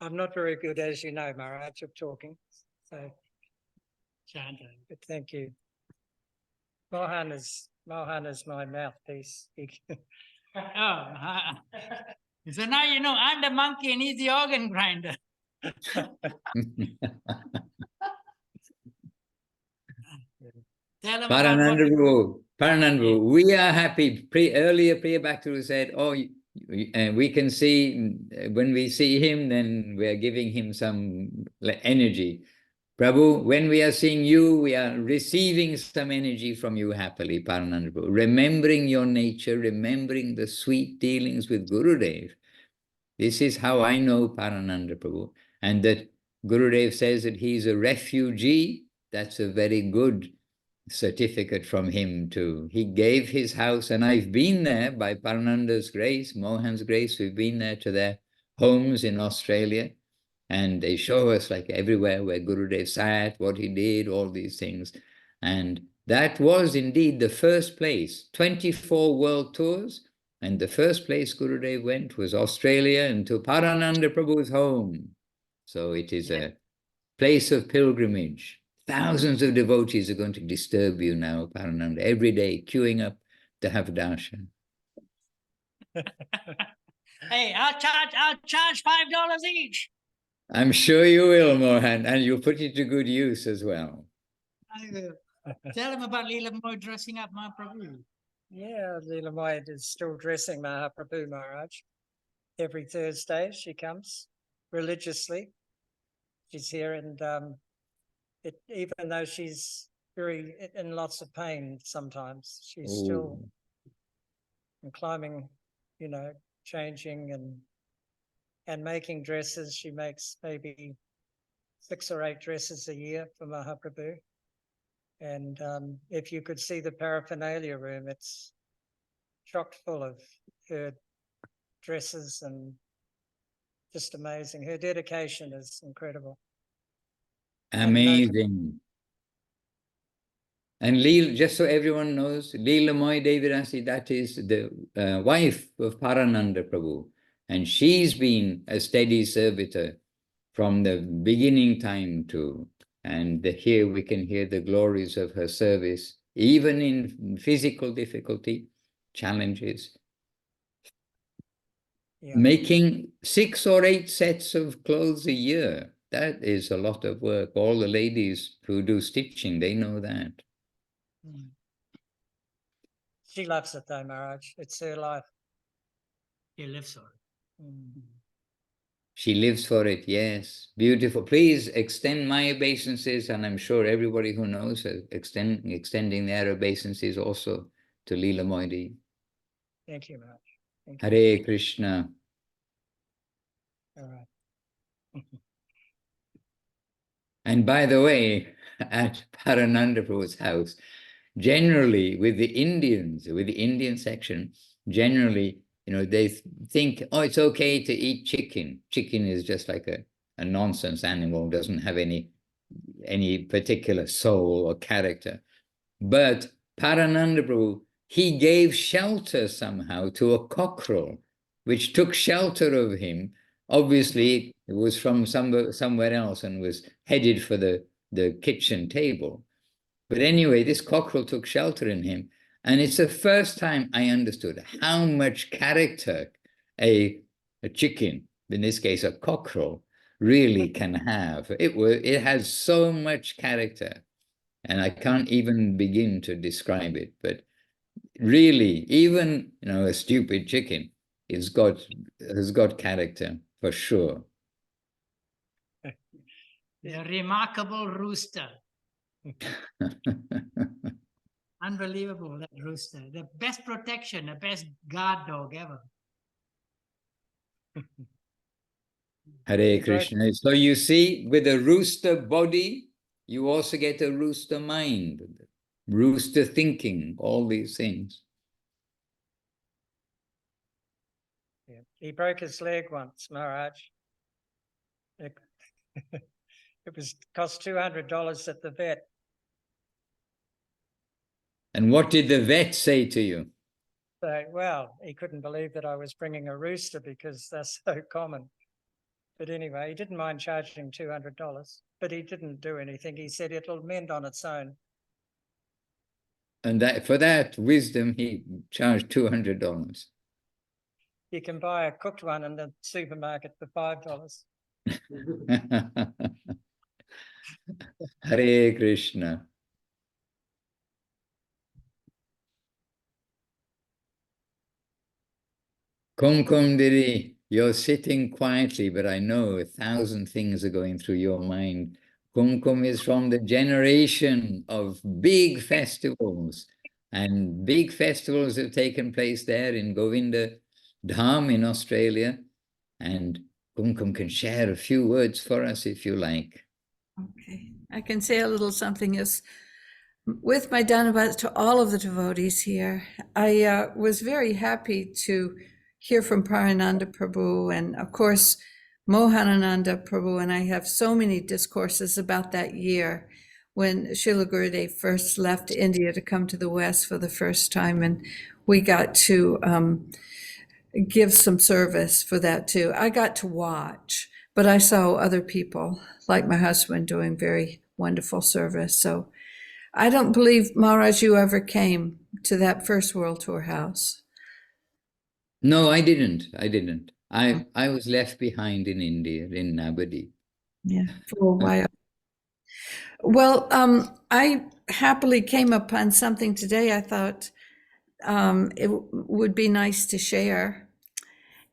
E: I'm not very good, as you know, Maharaj, of talking. So chant, but thank you.
O: Mohan is my mouthpiece.
N: So now you know I'm the monkey and he's the organ grinder. Tell him about what
D: Paranandaru, we are happy. Earlier, Priya Bhakti said, oh, we can see, when we see him, then we are giving him some energy. Prabhu, when we are seeing you, we are receiving some energy from you happily, Paranandaru. Remembering your nature, remembering the sweet dealings with Gurudev. This is how I know Parananda Prabhu. And that Gurudev says that he's a refugee. That's a very good certificate from him too. He gave his house, and I've been there by Parananda's grace, Mohan's grace. We've been there to their homes in Australia, and they show us like everywhere where Gurudev sat, what he did, all these things. And that was indeed the first place, 24 world tours, and the first place Gurudev went was Australia and to Parananda Prabhu's home. So it is a place of pilgrimage. Thousands of devotees are going to disturb you now, Parananda, every day, queuing up to have darshan.
N: Hey, I'll charge $5 each.
D: I'm sure you will, Mohan, and you'll put it to good use as well.
N: I will. Tell him about Leela Moy dressing up Mahaprabhu.
O: Yeah, Leela Moy is still dressing Mahaprabhu Maharaj. Every Thursday she comes religiously. She's here, and even though she's in lots of pain sometimes, she's still climbing, changing and making dresses. She makes maybe 6 or 8 dresses a year for Mahaprabhu. And if you could see the paraphernalia room, it's chock full of her dresses and just amazing. Her dedication is incredible.
D: Amazing. And Leela, just so everyone knows, Leela Moy Devirasi, that is the wife of Parananda Prabhu. And she's been a steady servitor from the beginning time too. And here we can hear the glories of her service, even in physical difficulty, challenges. Yeah. Making 6 or 8 sets of clothes a year, that is a lot of work. All the ladies who do stitching, they know that.
O: She loves it though, Maharaj. It's her life.
N: He lives for it.
D: She lives for it, yes. Beautiful. Please extend my obeisances, and I'm sure everybody who knows extending their obeisances also to Leela Moidi.
O: Thank you, Maharaj. Thank you.
D: Hare Krishna.
O: All right.
D: And by the way, at Parananda Prabhu's house, generally with the Indians, with the Indian section, generally, they think, oh, it's okay to eat chicken. Chicken is just like a nonsense animal, doesn't have any particular soul or character. But Parananda Prabhu, he gave shelter somehow to a cockerel, which took shelter of him. Obviously, it was from somewhere else and was headed for the kitchen table. But anyway, this cockerel took shelter in him. And it's the first time I understood how much character a chicken, in this case a cockerel, really can have. It has so much character, and I can't even begin to describe it. But really, even a stupid chicken has got character for sure.
N: The remarkable rooster. Unbelievable, that rooster. The best protection, the best guard dog ever.
D: Hare Krishna. So you see, with a rooster body, you also get a rooster mind, rooster thinking, all these things.
O: Yeah. He broke his leg once, Maharaj. It cost $200 at the vet.
D: And what did the vet say to you?
O: So, well, he couldn't believe that I was bringing a rooster because they're so common. But anyway, he didn't mind charging $200, but he didn't do anything. He said it'll mend on its own.
D: And that for that wisdom, he charged $200.
O: You can buy a cooked one in the supermarket for $5.
D: Hare Krishna. Kumkum Diri, you're sitting quietly, but I know 1,000 things are going through your mind. Kumkum is from the generation of big festivals, and big festivals have taken place there in Govinda Dham in Australia. And Kumkum can share a few words for us if you like.
P: Okay, I can say a little something. Is with my Dhanavad to all of the devotees here. I was very happy to hear from Parananda Prabhu and of course Mohanananda Prabhu, and I have so many discourses about that year when Srila Gurudev first left India to come to the West for the first time, and we got to give some service for that too. I got to watch, but I saw other people like my husband doing very wonderful service. So I don't believe, Maharaj, you ever came to that first World Tour house.
D: No, I didn't. I was left behind in India, in Navadip.
P: Yeah, for a while. Well, I happily came upon something today I thought it would be nice to share.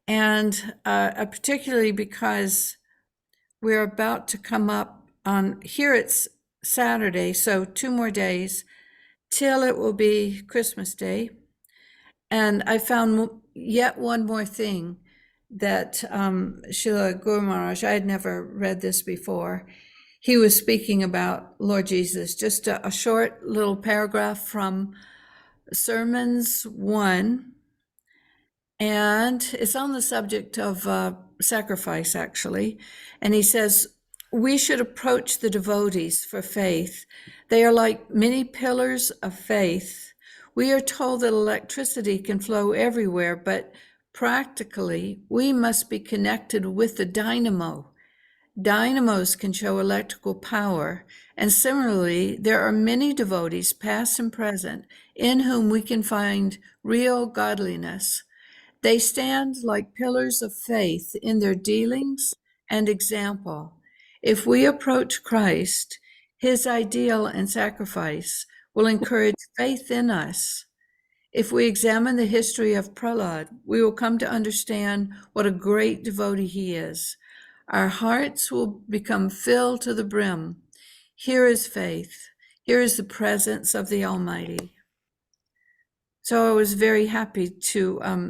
P: And particularly because we're about to come up on, here it's Saturday, so 2 more days till it will be Christmas Day. And I found yet one more thing that Srila Guru Maharaj, I had never read this before. He was speaking about Lord Jesus, just a short little paragraph from Sermons 1. And it's on the subject of sacrifice, actually. And he says, we should approach the devotees for faith. They are like many pillars of faith. We are told that electricity can flow everywhere, but practically, we must be connected with the dynamo. Dynamos can show electrical power. And similarly, there are many devotees, past and present, in whom we can find real godliness. They stand like pillars of faith in their dealings and example. If we approach Christ, his ideal and sacrifice will encourage faith in us. If we examine the history of Prahlad, we will come to understand what a great devotee he is. Our hearts will become filled to the brim. Here is faith. Here is the presence of the Almighty. So I was very happy to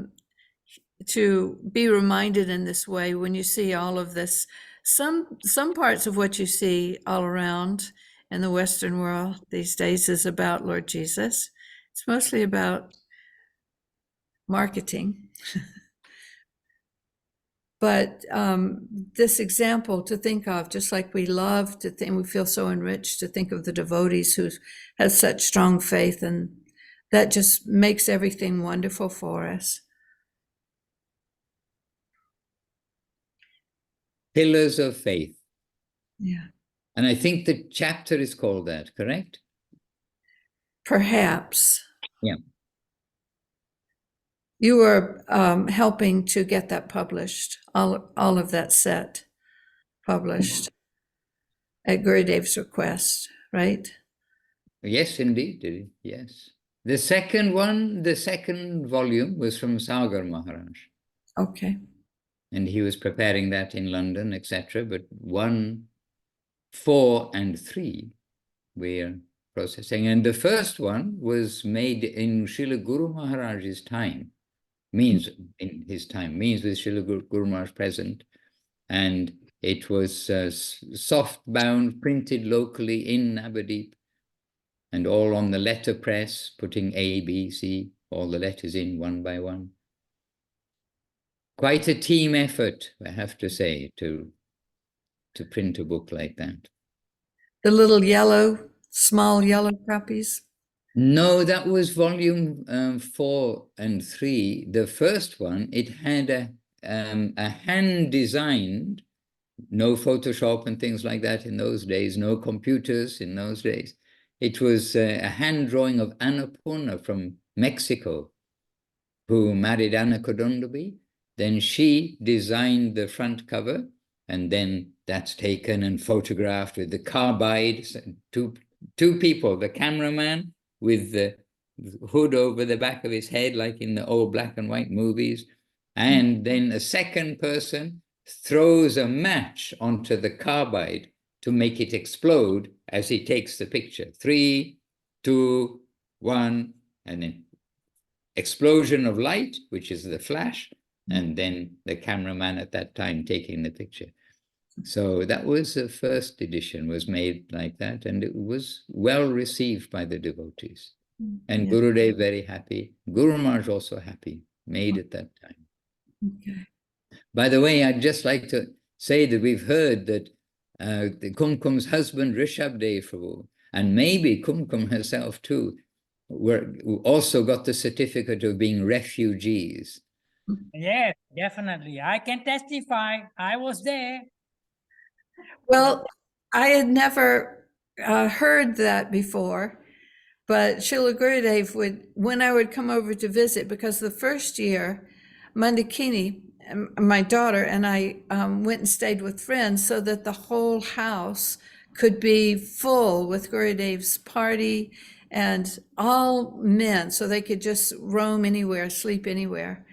P: be reminded in this way when you see all of this. Some parts of what you see all around in the Western world these days is about Lord Jesus. It's mostly about marketing. But this example to think of, just like we love to think, we feel so enriched to think of the devotees who have such strong faith, and that just makes everything wonderful for us.
D: Pillars of faith.
P: Yeah.
D: And I think the chapter is called that, correct?
P: Perhaps.
D: Yeah.
P: You were helping to get that published, all of that set published at Gurudev's request, right?
D: Yes, indeed. Yes. The second one, the second volume was from Sagar Maharaj.
P: Okay.
D: And he was preparing that in London, etc. But 1, 4, and 3 we're processing. And the first one was made in Srila Guru Maharaj's time, means in his time, means with Srila Guru Maharaj present. And it was soft bound, printed locally in Navadip, and all on the letterpress, putting A, B, C, all the letters in one by one. Quite a team effort, I have to say, to print a book like that.
P: The little small yellow copies?
D: No, that was volume 4 and 3. The first one, it had a hand-designed, no Photoshop and things like that in those days, no computers in those days. It was a hand drawing of Annapurna from Mexico, who married Anna Kodundobi. Then she designed the front cover, and then that's taken and photographed with the carbide. Two people, the cameraman with the hood over the back of his head, like in the old black and white movies. And then a second person throws a match onto the carbide to make it explode as he takes the picture. 3, 2, 1, and then explosion of light, which is the flash, and then the cameraman at that time taking the picture. So that was the first edition, was made like that, and it was well received by the devotees. And
P: Yeah.
D: Gurudev very happy. Guru Maharaj also happy, made at that time.
P: Okay.
D: By the way, I'd just like to say that we've heard that the Kumkum's husband, Rishabdev, and maybe Kumkum herself too, also got the certificate of being refugees.
N: Yes, definitely. I can testify. I was there.
P: Well, I had never heard that before, but Srila Gurudev would, when I would come over to visit, because the first year, Mandakini, my daughter, and I went and stayed with friends so that the whole house could be full with Gurudev's party and all men, so they could just roam anywhere, sleep anywhere.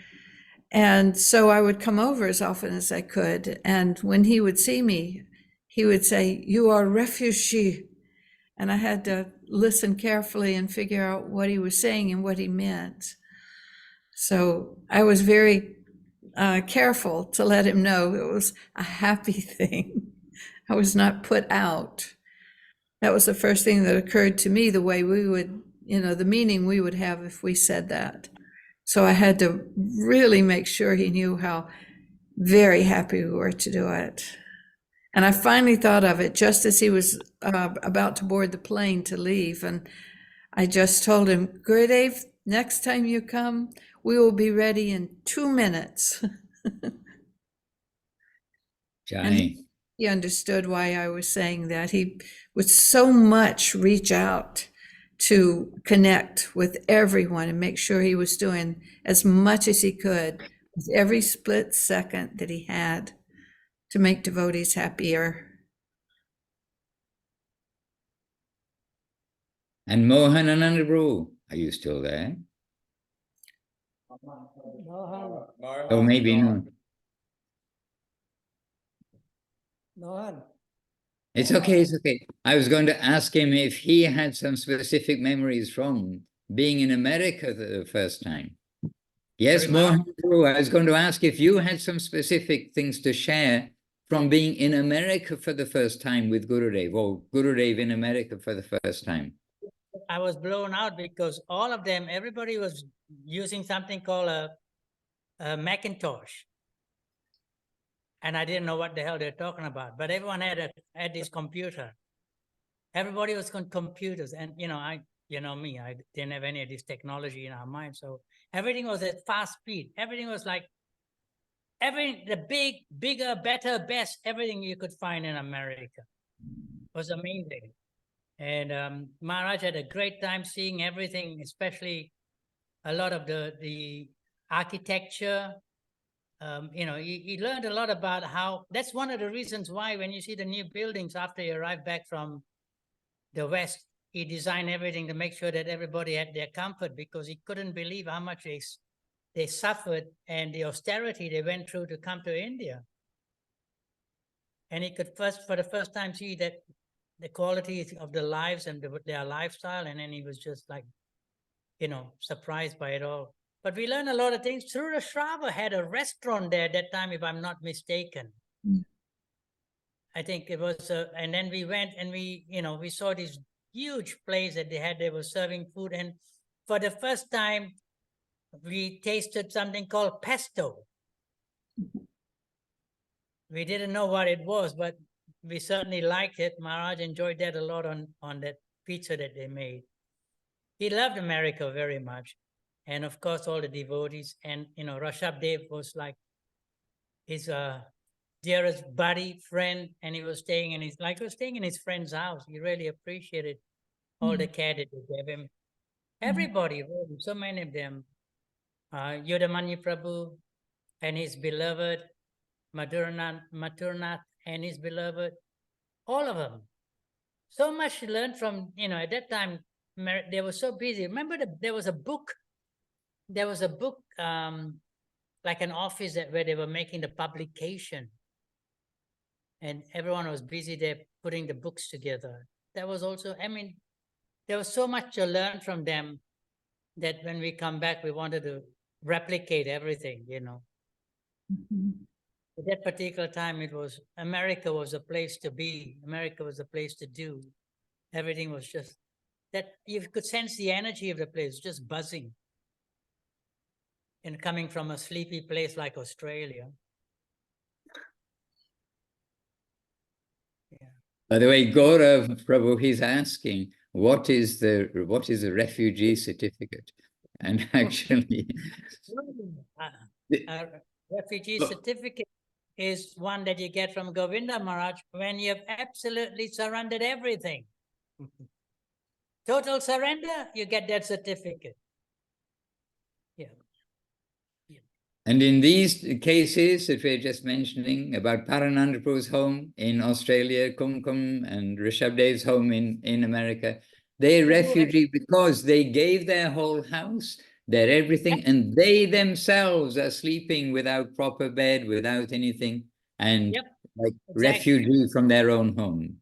P: And so I would come over as often as I could. And when he would see me, he would say, "You are a refugee." And I had to listen carefully and figure out what he was saying and what he meant. So I was very careful to let him know it was a happy thing. I was not put out. That was the first thing that occurred to me, the way we would, the meaning we would have if we said that. So I had to really make sure he knew how very happy we were to do it. And I finally thought of it just as he was about to board the plane to leave. And I just told him, "Gurudev, next time you come, we will be ready in 2 minutes." And he understood why I was saying that. He would so much reach out to connect with everyone and make sure he was doing as much as he could with every split second that he had to make devotees happier.
D: And Mohan Anandabru, are you still there? Oh, maybe not.
O: Mohan.
D: It's okay, it's okay. I was going to ask him if he had some specific memories from being in America the first time. Yes, Mohan, I was going to ask if you had some specific things to share from being in America for the first time with Gurudev, or Gurudev in America for the first time.
N: I was blown out because all of them, everybody was using something called a Macintosh. And I didn't know what the hell they're talking about, but everyone had this computer. Everybody was on computers, and me, I didn't have any of this technology in our mind. So everything was at fast speed. Everything was like the bigger, better, best, everything you could find in America. It was amazing. And Maharaj had a great time seeing everything, especially a lot of the architecture. He learned a lot about how, that's one of the reasons why when you see the new buildings after you arrive back from the West, he designed everything to make sure that everybody had their comfort, because he couldn't believe how much they suffered and the austerity they went through to come to India. And he could for the first time see that the quality of the lives and their lifestyle, and then he was just like, surprised by it all. But we learned a lot of things. Surya Shrava had a restaurant there at that time, if I'm not mistaken. I think it was, and then we went and we saw this huge place that they were serving food. And for the first time, we tasted something called pesto. We didn't know what it was, but we certainly liked it. Maharaj enjoyed that a lot on that pizza that they made. He loved America very much. And of course, all the devotees. And, Rishabdev was like his dearest buddy, friend, and he was staying in his friend's house. He really appreciated all the care that they gave him. Everybody, really, so many of them. Yodamani Prabhu and his beloved, Maturnath and his beloved, all of them. So much to learn from, at that time, they were so busy. Remember there was a book, like an office where they were making the publication. And everyone was busy there putting the books together. That was also, there was so much to learn from them that when we come back, we wanted to replicate everything, At that particular time, America was a place to be. America was a place to do. Everything was just, that you could sense the energy of the place, just buzzing. And coming from a sleepy place like Australia.
D: By the way, Gaurav Prabhu, he's asking, what is a refugee certificate? And actually,
N: refugee certificate is one that you get from Govinda Maharaj when you've absolutely surrendered everything. Total surrender, you get that certificate. Yeah.
D: And in these cases that we're just mentioning about Parananda Prabhu's home in Australia, Kumkum and Rishabdev's home in America, they're refugee because they gave their whole house, their everything, and they themselves are sleeping without proper bed, without anything, and like refugee from their own home.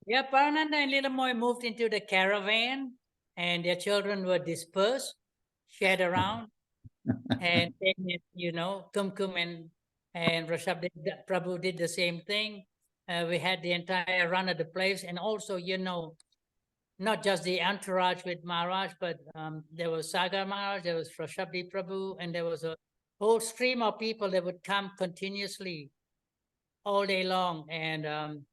N: Yeah, Parananda and Lila Moy moved into the caravan and their children were dispersed, shared around. And then, Kumkum and Rishabdev Prabhu did the same thing. We had the entire run of the place. And also, not just the entourage with Maharaj, but there was Sagar Maharaj, there was Rishabdev Prabhu, and there was a whole stream of people that would come continuously all day long and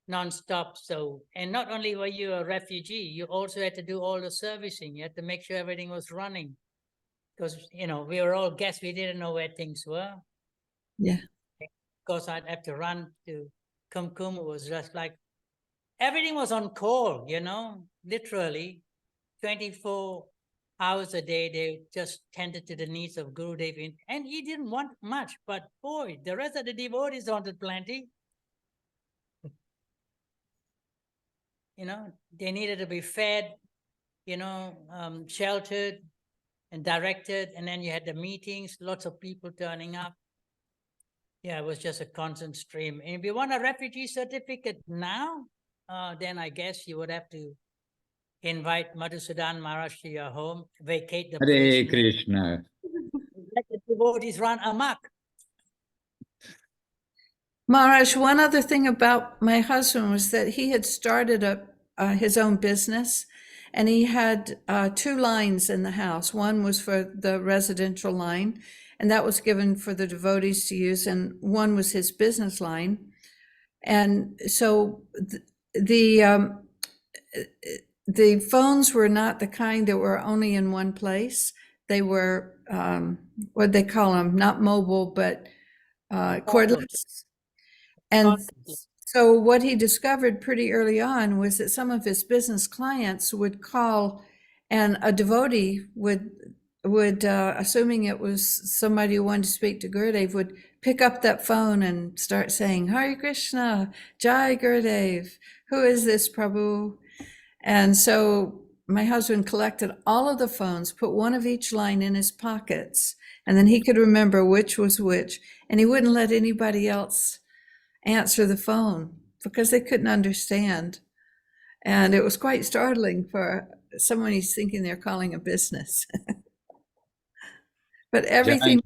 N: non-stop. So, and not only were you a refugee, you also had to do all the servicing. You had to make sure everything was running. Because, we were all guests. We didn't know where things were.
P: Yeah.
N: Of course, I'd have to run to Kumkum. It was just like, everything was on call, literally 24 hours a day. They just tended to the needs of Gurudev. And he didn't want much, but boy, the rest of the devotees wanted plenty. They needed to be fed, sheltered and directed, and then you had the meetings, lots of people turning up. Yeah, it was just a constant stream. And if you want a refugee certificate now, then I guess you would have to invite Madhusudan Maharaj to your home, vacate the
D: Hare
N: place.
D: Krishna.
N: Let the devotees run amok.
P: Maharaj, one other thing about my husband was that he had started up his own business, and he had 2 lines in the house. One was for the residential line, and that was given for the devotees to use, and one was his business line. And so the phones were not the kind that were only in one place. They were, what they call them, not mobile, but cordless. And so what he discovered pretty early on was that some of his business clients would call, and a devotee would assuming it was somebody who wanted to speak to Gurudev, would pick up that phone and start saying, Hare Krishna, Jai Gurudev, who is this Prabhu? And so my husband collected all of the phones, put one of each line in his pockets, and then he could remember which was which, and he wouldn't let anybody else answer the phone because they couldn't understand. And it was quite startling for someone who's thinking they're calling a business. But everything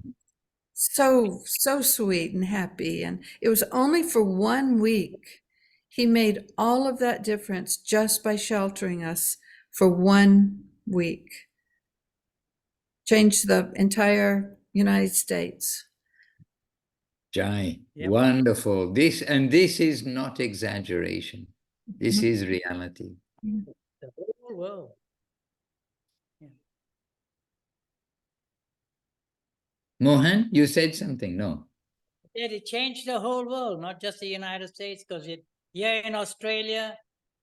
P: so sweet and happy. And it was only for 1 week. He made all of that difference just by sheltering us for 1 week. Changed the entire United States.
D: Jai, wonderful. This is not exaggeration. This is reality.
N: The whole world.
D: Mohan, you said something, no?
N: It changed the whole world, not just the United States, because here in Australia,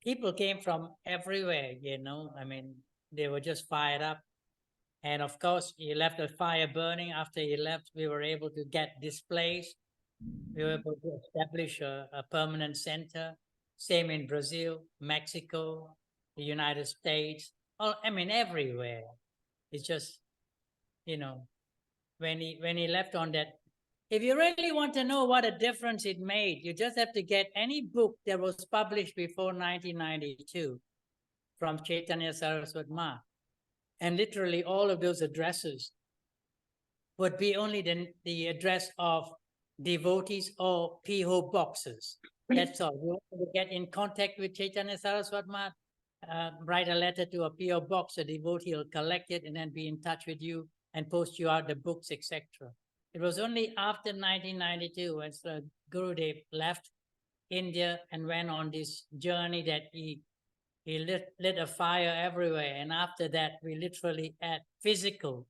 N: people came from everywhere, you know. I mean, they were just fired up. And of course, he left the fire burning. After he left, we were able to get displaced. We were able to establish a permanent center. Same in Brazil, Mexico, the United States. I mean, everywhere. It's just, you know, when he left on that. If you really want to know what a difference it made, you just have to get any book that was published before 1992 from Chaitanya Saraswati Ma. And literally all of those addresses would be only the address of devotees or PO boxes. That's all. You want to get in contact with Chaitanya Saraswati Ma, write a letter to a PO box, a devotee will collect it and then be in touch with you and post you out the books, etc. It was only after 1992 when Gurudev left India and went on this journey that he lit a fire everywhere. And after that, we literally had physical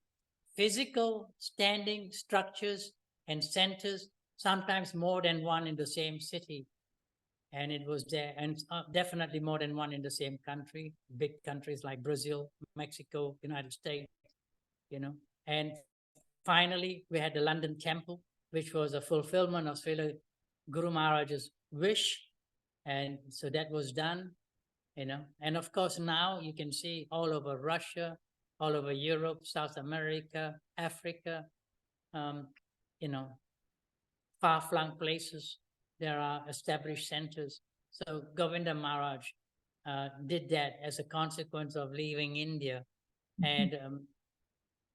N: standing structures and centers, sometimes more than one in the same city. And it was there, and definitely more than one in the same country, big countries like Brazil, Mexico, United States, you know. And finally, we had the London Temple, which was a fulfillment of Srila Guru Maharaj's wish. And so that was done, you know. And of course, now you can see all over Russia, all over Europe, South America, Africa, you know, far-flung places, there are established centers. So Govinda Maharaj did that as a consequence of leaving India. And,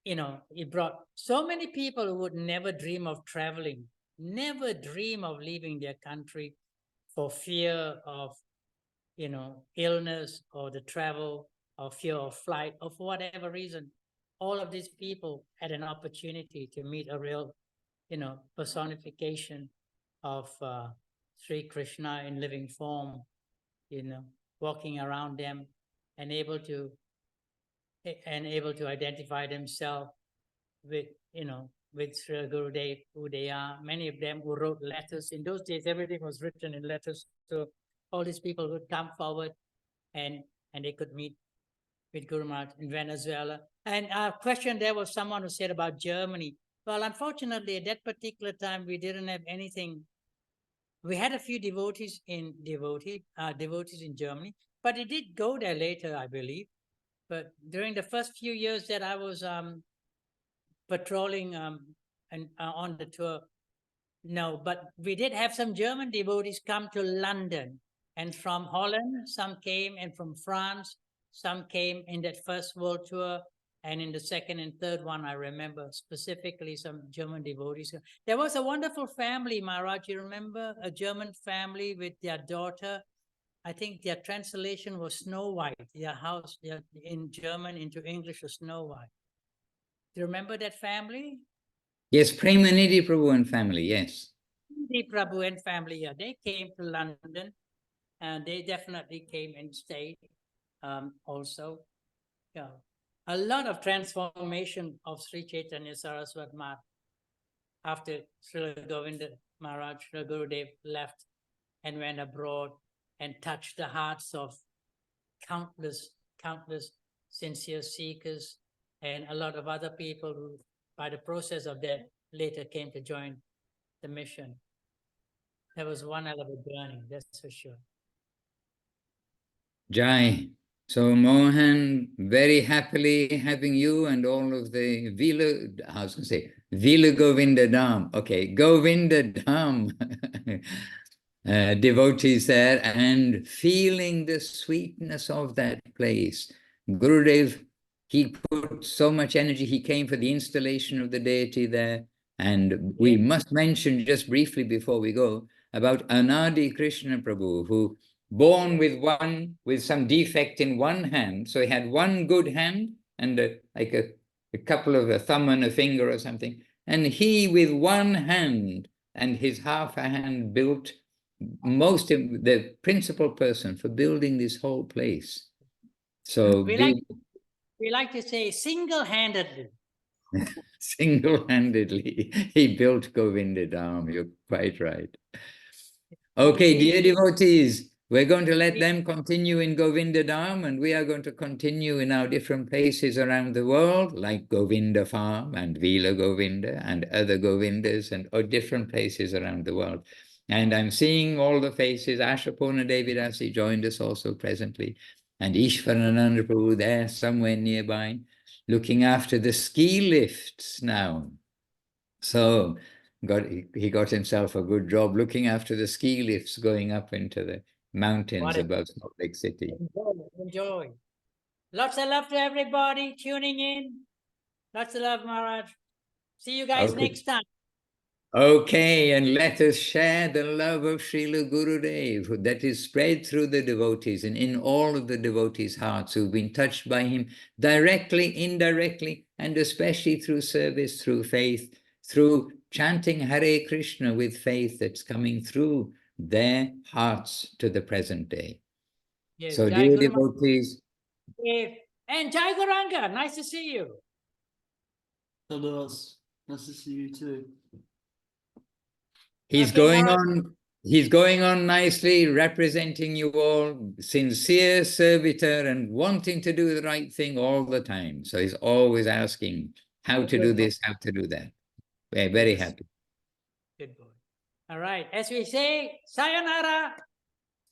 N: you know, it brought so many people who would never dream of traveling, never dream of leaving their country for fear of, you know, illness or the travel or fear of flight or for whatever reason. All of these people had an opportunity to meet a real, you know, personification of Sri Krishna in living form, you know, walking around them and able to identify themselves with, you know, with Sri Gurudev, who they are. Many of them who wrote letters. In those days, everything was written in letters. So all these people would come forward and they could meet with Guru Maharaj in Venezuela. And our question there was someone who said about Germany. Well, unfortunately, at that particular time, we didn't have anything. We had a few devotees in Germany, but it did go there later, I believe. But during the first few years that I was patrolling and on the tour, no, but we did have some German devotees come to London, and from Holland, some came, and from France, some came in that first world tour. And in the second and third one, I remember specifically some German devotees. There was a wonderful family, Maharaj, you remember? A German family with their daughter. I think their translation was Snow White. Their house in German into English was Snow White. Do you remember that family?
D: Yes, Premanidhi Prabhu and family, yes.
N: The Prabhu and family, yeah, they came to London, and they definitely came and stayed also. Yeah. A lot of transformation of Sri Chaitanya Saraswati Ma after Sri Govinda Maharaj, Sri Gurudev left and went abroad and touched the hearts of countless sincere seekers and a lot of other people who, by the process of that, later came to join the mission. That was one hell of a journey, that's for sure.
D: Jai. So Mohan, very happily having you and all of the Vila Govinda Dham. Okay, Govinda Dham devotees there and feeling the sweetness of that place. Gurudev, he put so much energy. He came for the installation of the deity there. And we must mention just briefly before we go about Anadi Krishna Prabhu, who born with some defect in one hand. So he had one good hand and like a couple of a thumb and a finger or something. And he with one hand and his half a hand built the principal person for building this whole place. So
N: we like to say single-handedly.
D: Single-handedly, he built Govinda Dham. You're quite right. Okay, dear devotees, We're going to let them continue in Govinda Dham, and we are going to continue in our different places around the world, like Govinda Farm and Vila Govinda and other Govindas and different places around the world. And I'm seeing all the faces. Ashapurna Devidasi joined us also presently, and Ishwarananda Prabhu there somewhere nearby, looking after the ski lifts now. So he got himself a good job looking after the ski lifts going up into the mountains above Salt Lake City.
N: Enjoy. Lots of love to everybody tuning in. Lots of love, Maharaj. See you guys
D: Okay.
N: next time.
D: Okay, and let us share the love of Srila Gurudev that is spread through the devotees and in all of the devotees' hearts who've been touched by him directly, indirectly, and especially through service, through faith, through chanting Hare Krishna with faith that's coming through their hearts to the present day.
N: Yes,
D: So,
N: Jai
D: dear
N: Guru
D: devotees,
N: Maharaj. And Jai Guranga, nice to see you.
H: Hello, nice to see you too.
D: he's
N: Okay,
D: going
N: Maharaj.
D: on. He's going on nicely, representing you all, sincere servitor and wanting to do the right thing all the time. So he's always asking how to do this, how to do that. We're very happy.
N: Good boy. All right, as we say, sayonara.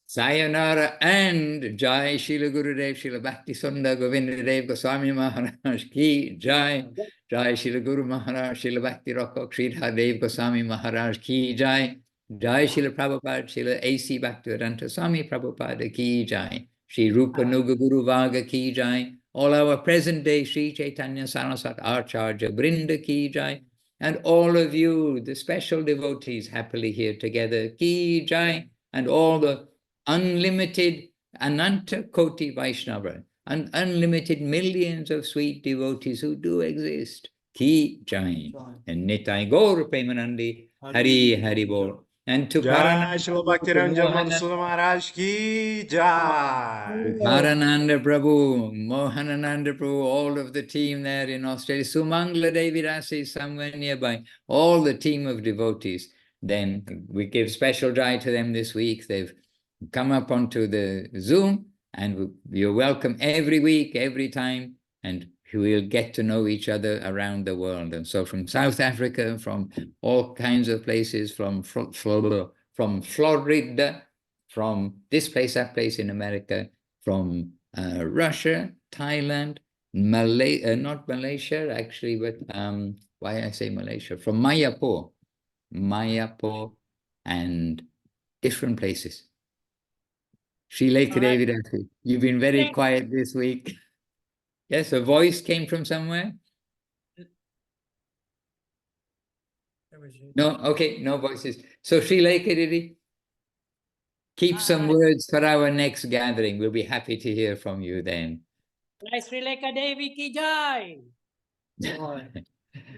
D: Sayonara and Jai Srila Gurudev Srila Bhakti Sunda Govinda Dev Goswami Maharaj ki Jai. Jai Srila Guru Maharaj Srila Bhakti Rakok Sridhar Dev Goswami Maharaj ki Jai. Jai Srila Prabhupada Srila A.C. Bhaktivedanta Swami Prabhupada ki Jai. Sri Rupa Nuga Guru Vaga ki Jai. All our present day Sri Chaitanya Saraswat Acharya Brinda ki Jai. And all of you, the special devotees happily here together ki Jai. And all the unlimited Ananta Koti Vaishnava and unlimited millions of sweet devotees who do exist. Ki Jai. And Nitai Gaur Premanandi Hari Hari Bol. And to
Q: Jai Shri Bhakti Ranjan Madhusudana Maharaj ki Jai.
D: Parananda Prabhu, Mohanananda Prabhu, all of the team there in Australia, Sumangla Devi Rasi somewhere nearby, all the team of devotees. Then we give special joy to them this week. They've come up onto the Zoom, and you're welcome every week, every time, and we'll get to know each other around the world. And so from South Africa, from all kinds of places, from Florida, from this place, that place in America, from Russia, Thailand, not Malaysia, actually, but why I say Malaysia, from Mayapur, and different places. Sri Lake David, you've been very quiet this week. Yes, a voice came from somewhere? No, okay, no voices. So Sri Lake Didi, keep some words for our next gathering. We'll be happy to hear from you then.
N: Jai Sri Lekha Devi ki Jai.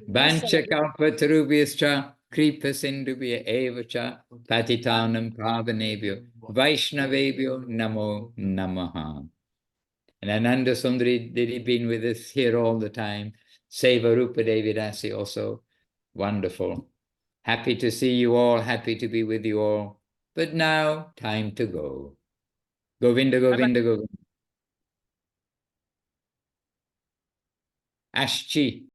D: Bancha kalpatarubhyascha kripa sindhubhya evacha patitanam pavanebhyo Vaishnavebhyo namo namaha. And Ananda Sundari Didi been with us here all the time. Seva Rupa Devi Dasi also. Wonderful. Happy to see you all, happy to be with you all. But now, time to go. Govinda, Govinda, Govinda. Ashchi.